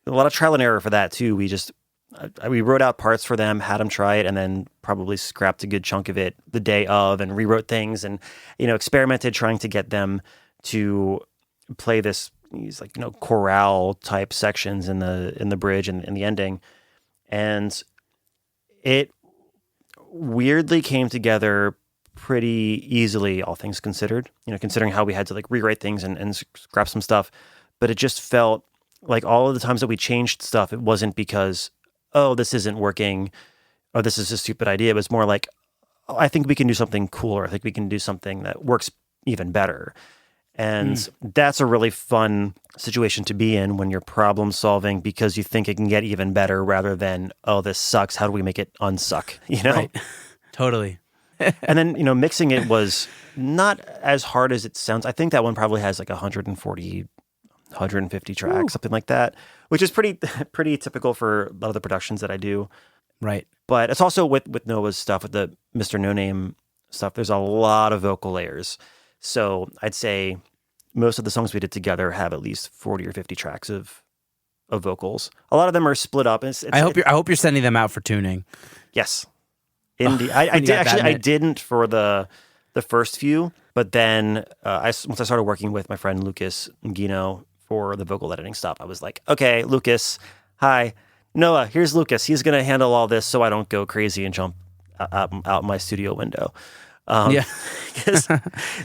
lot of trial and error for that too. We wrote out parts for them, had them try it, and then probably scrapped a good chunk of it the day of and rewrote things and, experimented trying to get them to play these like, chorale type sections in the bridge and in the ending. And it weirdly came together pretty easily, all things considered, considering how we had to like rewrite things and scrap some stuff. But it just felt like all of the times that we changed stuff, it wasn't because, oh, this isn't working, or this is a stupid idea. It was more like, oh, I think we can do something cooler. I think we can do something that works even better. And that's a really fun situation to be in when you're problem solving, because you think it can get even better rather than, oh, this sucks. How do we make it unsuck? Right. Totally. And then, mixing it was not as hard as it sounds. I think that one probably has like 140, 150 tracks, something like that, which is pretty typical for a lot of the productions that I do. Right. But it's also with Noah's stuff, with the Mr. No Name stuff, there's a lot of vocal layers. So I'd say most of the songs we did together have at least 40 or 50 tracks of vocals. A lot of them are split up. I hope you're sending them out for tuning. Yes. Indeed. I didn't for the first few, but then once I started working with my friend Lucas Ngino for the vocal editing stuff, I was like, okay, Lucas, hi. Noah, here's Lucas. He's going to handle all this so I don't go crazy and jump out my studio window. Because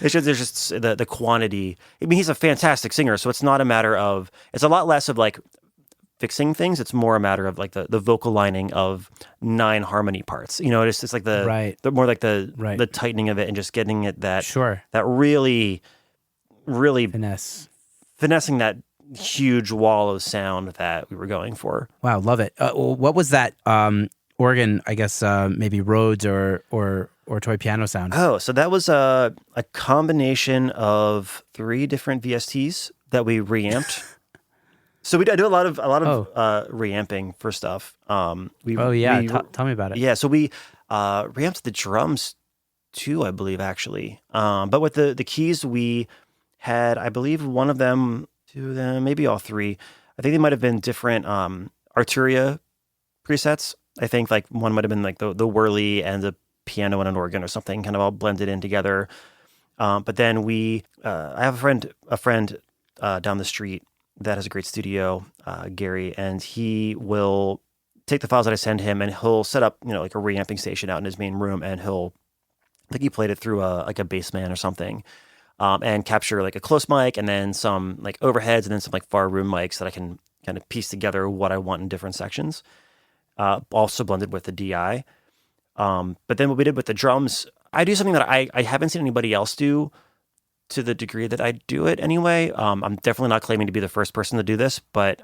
there's just the quantity. I mean, he's a fantastic singer, so it's not a matter of, it's a lot less of like fixing things. It's more a matter of like the vocal lining of 9 harmony parts. It's like the more like the tightening of it and just getting it that really, really finessing that huge wall of sound that we were going for. Wow, love it. What was that organ? I guess maybe Rhodes or toy piano sound. Oh, so that was a combination of 3 different VSTs that we reamped. So I do a lot of reamping for stuff. Tell me about it. Yeah, so we reamped the drums too, I believe, actually. But with the keys, we had, I believe, one of them two of them, maybe all three. I think they might have been different Arturia presets. I think like one might have been like the whirly and the piano and an organ or something, kind of all blended in together. But then I have a friend down the street that has a great studio, Gary, and he will take the files that I send him and he'll set up, like a reamping station out in his main room, and I think he played it through a Bassman or something, and capture like a close mic and then some like overheads and then some like far room mics that I can kind of piece together what I want in different sections, also blended with the DI. But then what we did with the drums, I do something that I haven't seen anybody else do to the degree that I do it anyway. I'm definitely not claiming to be the first person to do this, but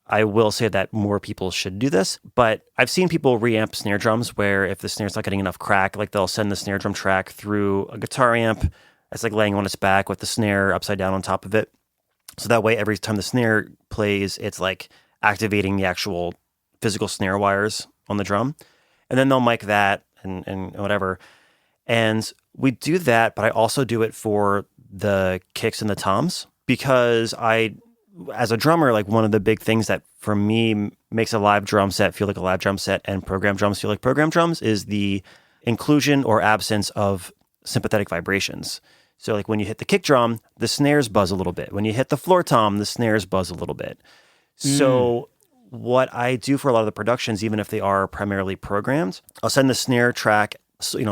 I will say that more people should do this. But I've seen people reamp snare drums where if the snare's not getting enough crack, like they'll send the snare drum track through a guitar amp that's like laying on its back with the snare upside down on top of it. So that way, every time the snare plays, it's like activating the actual physical snare wires on the drum. And then they'll mic that and whatever. And we do that, but I also do it for the kicks and the toms because as a drummer, like one of the big things that for me makes a live drum set feel like a live drum set and program drums feel like program drums is the inclusion or absence of sympathetic vibrations. So like when you hit the kick drum, the snares buzz a little bit. When you hit the floor tom, the snares buzz a little bit. So what I do for a lot of the productions, even if they are primarily programmed, I'll send the snare track,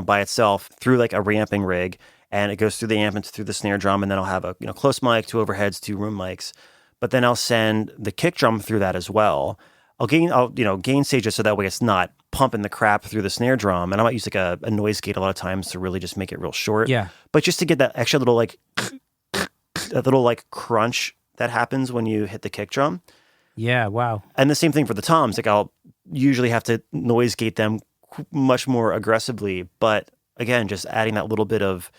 by itself through like a reamping rig, and it goes through the amp and through the snare drum, and then I'll have a close mic, two overheads, two room mics. But then I'll send the kick drum through that as well. I'll gain stage it so that way it's not pumping the crap through the snare drum. And I might use like a noise gate a lot of times to really just make it real short. Yeah. But just to get that extra little like that little like crunch that happens when you hit the kick drum. Yeah, wow. And the same thing for the toms. Like I'll usually have to noise gate them much more aggressively. But again, just adding that little bit of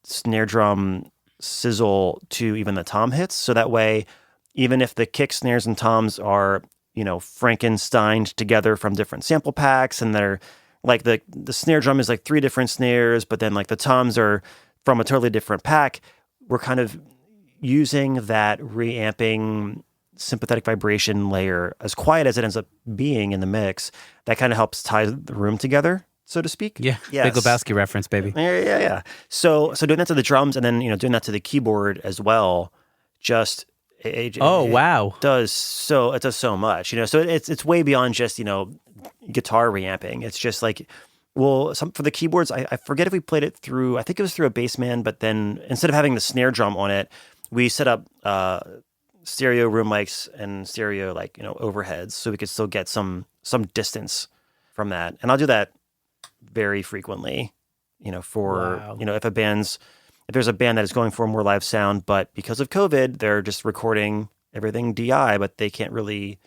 snare drum sizzle to even the tom hits. So that way, even if the kick, snares, and toms are, Frankensteined together from different sample packs, and they're like the snare drum is like 3 different snares, but then like the toms are from a totally different pack, we're kind of using that reamping sympathetic vibration layer, as quiet as it ends up being in the mix, that kind of helps tie the room together, so to speak. Yeah, yes. Big Lebowski reference, baby. Yeah. So doing that to the drums and then, doing that to the keyboard as well, just... wow. It does so much, so it's way beyond just, guitar reamping. It's just like, for the keyboards, I forget if we played it through, I think it was through a Bassman, but then instead of having the snare drum on it, we set up stereo room mics and stereo overheads, so we could still get some distance from that. And I'll do that very frequently, Wow. if there's a band that is going for a more live sound, but because of COVID, they're just recording everything DI, but they can't really,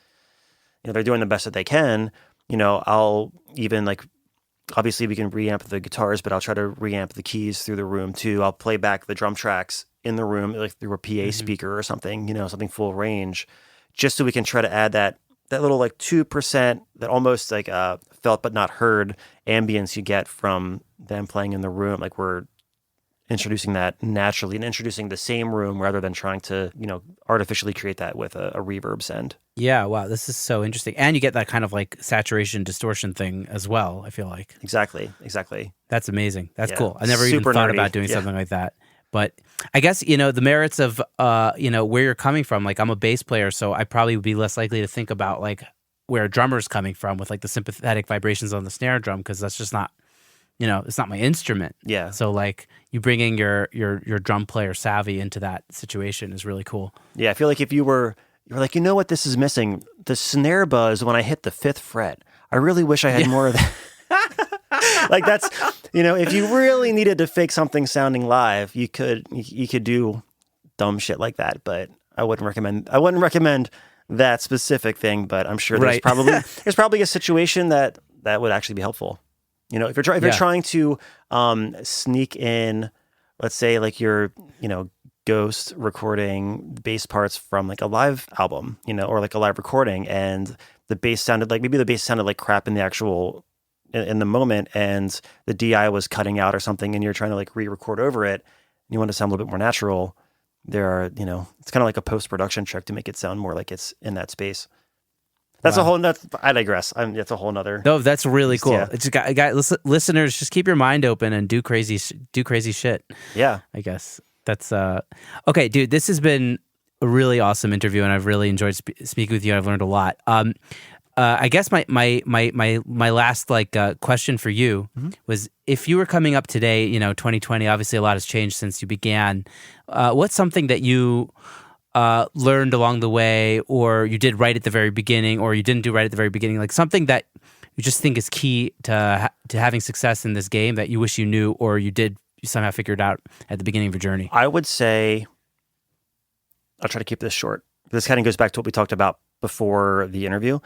they're doing the best that they can. I'll even obviously we can reamp the guitars, but I'll try to reamp the keys through the room too. I'll play back the drum tracks in the room, like through a PA speaker or something, something full range, just so we can try to add that little 2%, that almost felt but not heard ambience you get from them playing in the room. Like we're introducing that naturally and introducing the same room rather than trying to, artificially create that with a reverb send. Yeah, wow, this is so interesting. And you get that kind of saturation distortion thing as well, I feel like. Exactly. That's amazing. That's Yeah. cool. I never even Super thought nerdy. about doing Yeah. something like that. But I guess, the merits of, where you're coming from, I'm a bass player, so I probably would be less likely to think about where a drummer's coming from with the sympathetic vibrations on the snare drum, because that's just not, it's not my instrument. Yeah. So you bringing your drum player savvy into that situation is really cool. Yeah. I feel like if you were like, what this is missing? The snare buzz when I hit the 5th fret. I really wish I had more of that. That's, if you really needed to fake something sounding live, you could do dumb shit like that, but I wouldn't recommend that specific thing, but I'm sure there's probably a situation that would actually be helpful. If you're trying to sneak in, let's say you're, ghost recording bass parts from a live album, or a live recording, and the bass sounded like crap in the actual in the moment, and the DI was cutting out or something, and you're trying to re-record over it, and you want to sound a little bit more natural. there are, it's kind of like a post-production trick to make it sound more like it's in that space. That's Wow. I digress. That's a whole nother. No, that's really cool. Yeah. It's listeners, just keep your mind open and do crazy shit. Yeah. I guess that's okay, dude. This has been a really awesome interview, and I've really enjoyed speaking with you. I've learned a lot. I guess my last question for you was, if you were coming up today, 2020, obviously a lot has changed since you began. What's something that you learned along the way, or you did right at the very beginning, or you didn't do right at the very beginning, like something that you just think is key to having success in this game that you wish you knew, or you somehow figured out at the beginning of your journey? I would say, I'll try to keep this short. This kind of goes back to what we talked about before the interview.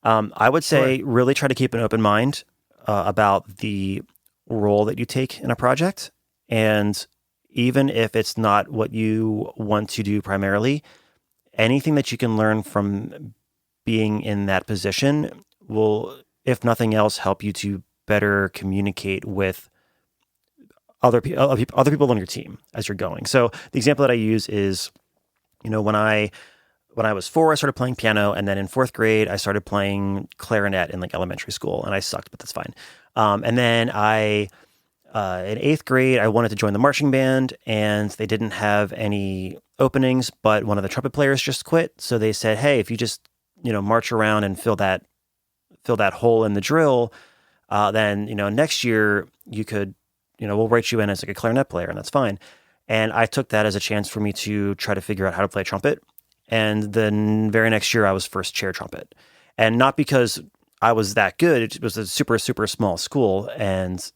I would say really try to keep an open mind about the role that you take in a project. And even if it's not what you want to do primarily, anything that you can learn from being in that position will, if nothing else, help you to better communicate with other people on your team as you're going. So the example that I use is, when I was 4, I started playing piano, and then in 4th grade, I started playing clarinet in elementary school, and I sucked, but that's fine. And then in 8th grade, I wanted to join the marching band, and they didn't have any openings, but one of the trumpet players just quit. So they said, hey, if you just, march around and fill that hole in the drill, then, next year you could, we'll write you in as a clarinet player, and that's fine. And I took that as a chance for me to try to figure out how to play trumpet. And then very next year, I was first chair trumpet. And not because I was that good. It was a super, super small school, and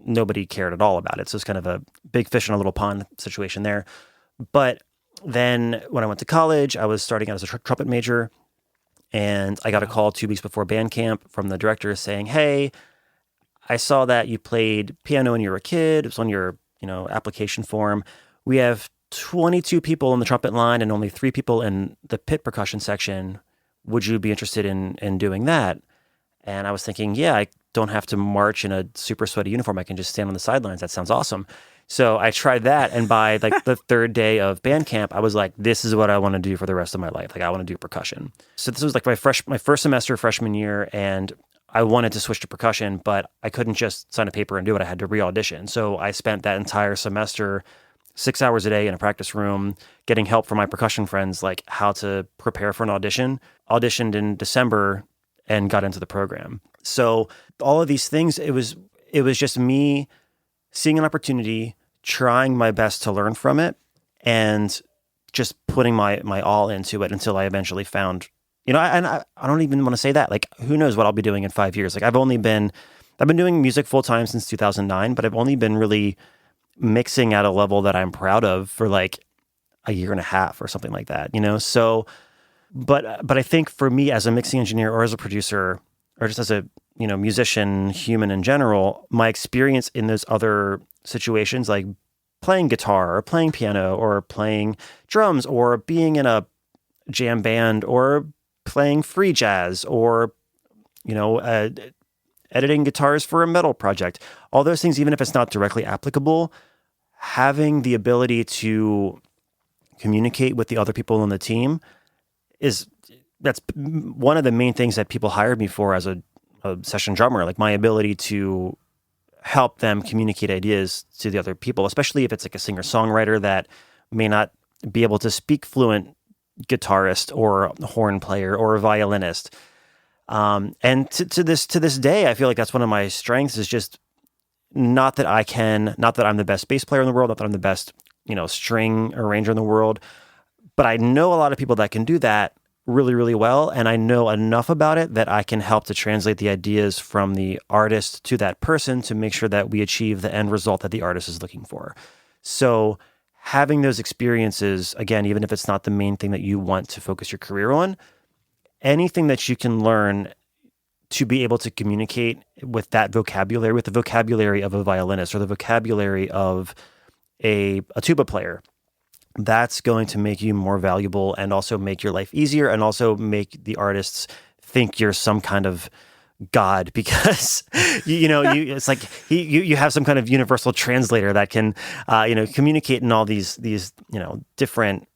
nobody cared at all about it. So it's kind of a big fish in a little pond situation there. But then when I went to college, I was starting out as a trumpet major, and I got a call 2 weeks before band camp from the director saying, hey, I saw that you played piano when you were a kid. It was on your application form. We have 22 people in the trumpet line and only 3 people in the pit percussion section. Would you be interested in doing that? And I was thinking, yeah, I don't have to march in a super sweaty uniform. I can just stand on the sidelines. That sounds awesome. So I tried that. And by the 3rd day of band camp, I was like, this is what I want to do for the rest of my life. I want to do percussion. So this was my first semester freshman year. And I wanted to switch to percussion, but I couldn't just sign a paper and do it. I had to re-audition. So I spent that entire semester 6 hours a day in a practice room, getting help from my percussion friends, how to prepare for an audition. Auditioned in December and got into the program. So all of these things, it was just me seeing an opportunity, trying my best to learn from it, and just putting my all into it until I eventually found, and I don't even want to say that. Who knows what I'll be doing in 5 years? I've been doing music full time since 2009, but I've only been really mixing at a level that I'm proud of for a year and a half or something like that, So, but I think for me as a mixing engineer or as a producer or just as a, musician, human in general, my experience in those other situations, like playing guitar or playing piano or playing drums or being in a jam band or playing free jazz or, editing guitars for a metal project, all those things, even if it's not directly applicable, having the ability to communicate with the other people on the team that's one of the main things that people hired me for as a session drummer, my ability to help them communicate ideas to the other people, especially if it's a singer-songwriter that may not be able to speak fluent guitarist or horn player or a violinist. And to this day, I feel like that's one of my strengths is just not that I'm the best bass player in the world, not that I'm the best, string arranger in the world, but I know a lot of people that can do that really, really well. And I know enough about it that I can help to translate the ideas from the artist to that person to make sure that we achieve the end result that the artist is looking for. So having those experiences, again, even if it's not the main thing that you want to focus your career on, anything that you can learn to be able to communicate with that vocabulary, with the vocabulary of a violinist or the vocabulary of a tuba player, that's going to make you more valuable and also make your life easier and also make the artists think you're some kind of God, because it's like you have some kind of universal translator that can communicate in all these different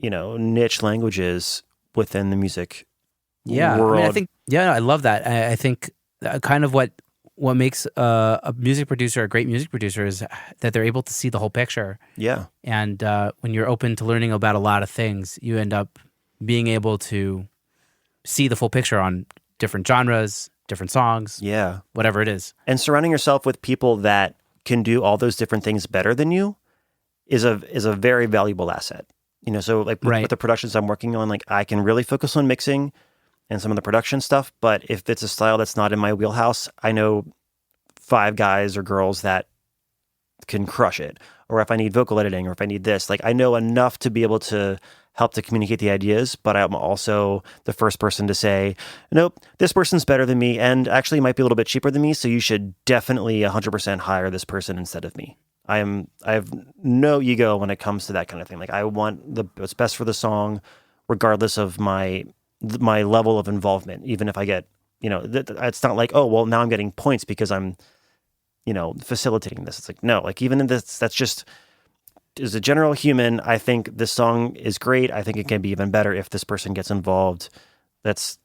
niche languages within the music world. I think I love that. I think kind of what makes a music producer a great music producer is that they're able to see the whole picture. Yeah. And when you're open to learning about a lot of things, you end up being able to see the full picture on different genres, different songs, whatever it is. And surrounding yourself with people that can do all those different things better than you is a very valuable asset. So like with the productions I'm working on, like I can really focus on mixing and some of the production stuff. But if it's a style that's not in my wheelhouse, I know 5 guys or girls that can crush it. Or if I need vocal editing, or if I need this, like I know enough to be able to help to communicate the ideas, but I'm also the first person to say, nope, this person's better than me and actually might be a little bit cheaper than me, so you should definitely 100% hire this person instead of me. I have no ego when it comes to that kind of thing. Like I want what's best for the song, regardless of my level of involvement, even if I get, it's not like, oh, well, now I'm getting points because I'm, facilitating this. It's like, no, like even in this, that's just, as a general human, I think this song is great. I think it can be even better if this person gets involved. Let's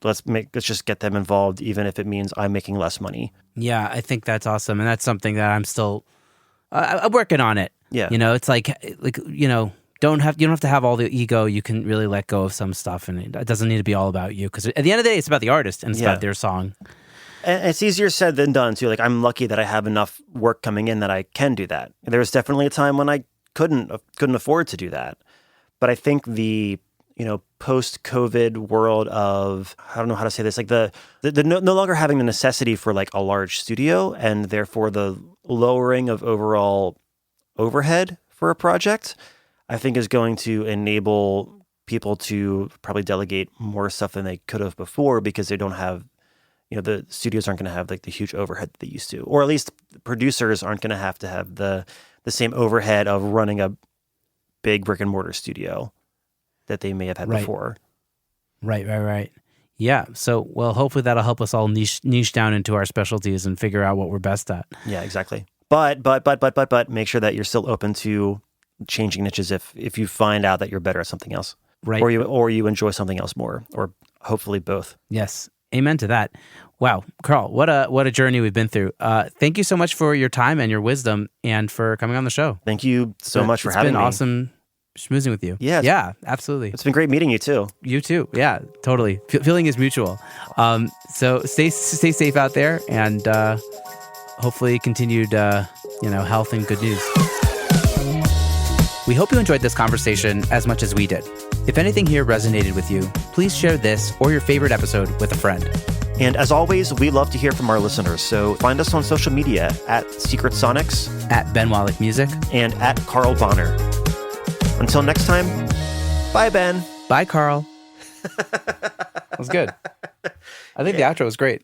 just get them involved, even if it means I'm making less money. Yeah, I think that's awesome, and that's something that I'm still I'm working on it. Yeah, it's like you don't have to have all the ego. You can really let go of some stuff, and it doesn't need to be all about you. Because at the end of the day, it's about the artist and it's about their song. And it's easier said than done too. Like I'm lucky that I have enough work coming in that I can do that. There was definitely a time when I couldn't afford to do that. But I think the post-COVID world of, I don't know how to say this, like the no longer having the necessity for like a large studio, and therefore the lowering of overall overhead for a project, I think is going to enable people to probably delegate more stuff than they could have before, because they don't have, the studios aren't going to have like the huge overhead that they used to, or at least producers aren't going to have the same overhead of running a big brick and mortar studio that they may have had before. Right. Yeah. So, well, hopefully that'll help us all niche down into our specialties and figure out what we're best at. Yeah, exactly. But make sure that you're still open to changing niches if you find out that you're better at something else. Right. Or you enjoy something else more, or hopefully both. Yes. Amen to that. Wow, Carl, what a journey we've been through. Thank you so much for your time and your wisdom, and for coming on the show. Thank you so much for having me. It's been awesome schmoozing with you. Yeah, absolutely. It's been great meeting you too. You too. Yeah, totally. Feeling is mutual. So stay safe out there, and hopefully continued health and good news. We hope you enjoyed this conversation as much as we did. If anything here resonated with you, please share this or your favorite episode with a friend. And as always, we love to hear from our listeners. So find us on social media at Secret Sonics, at Ben Wallach Music, and at Carl Bahner. Until next time, bye, Ben. Bye, Carl. That was good. I think the outro was great.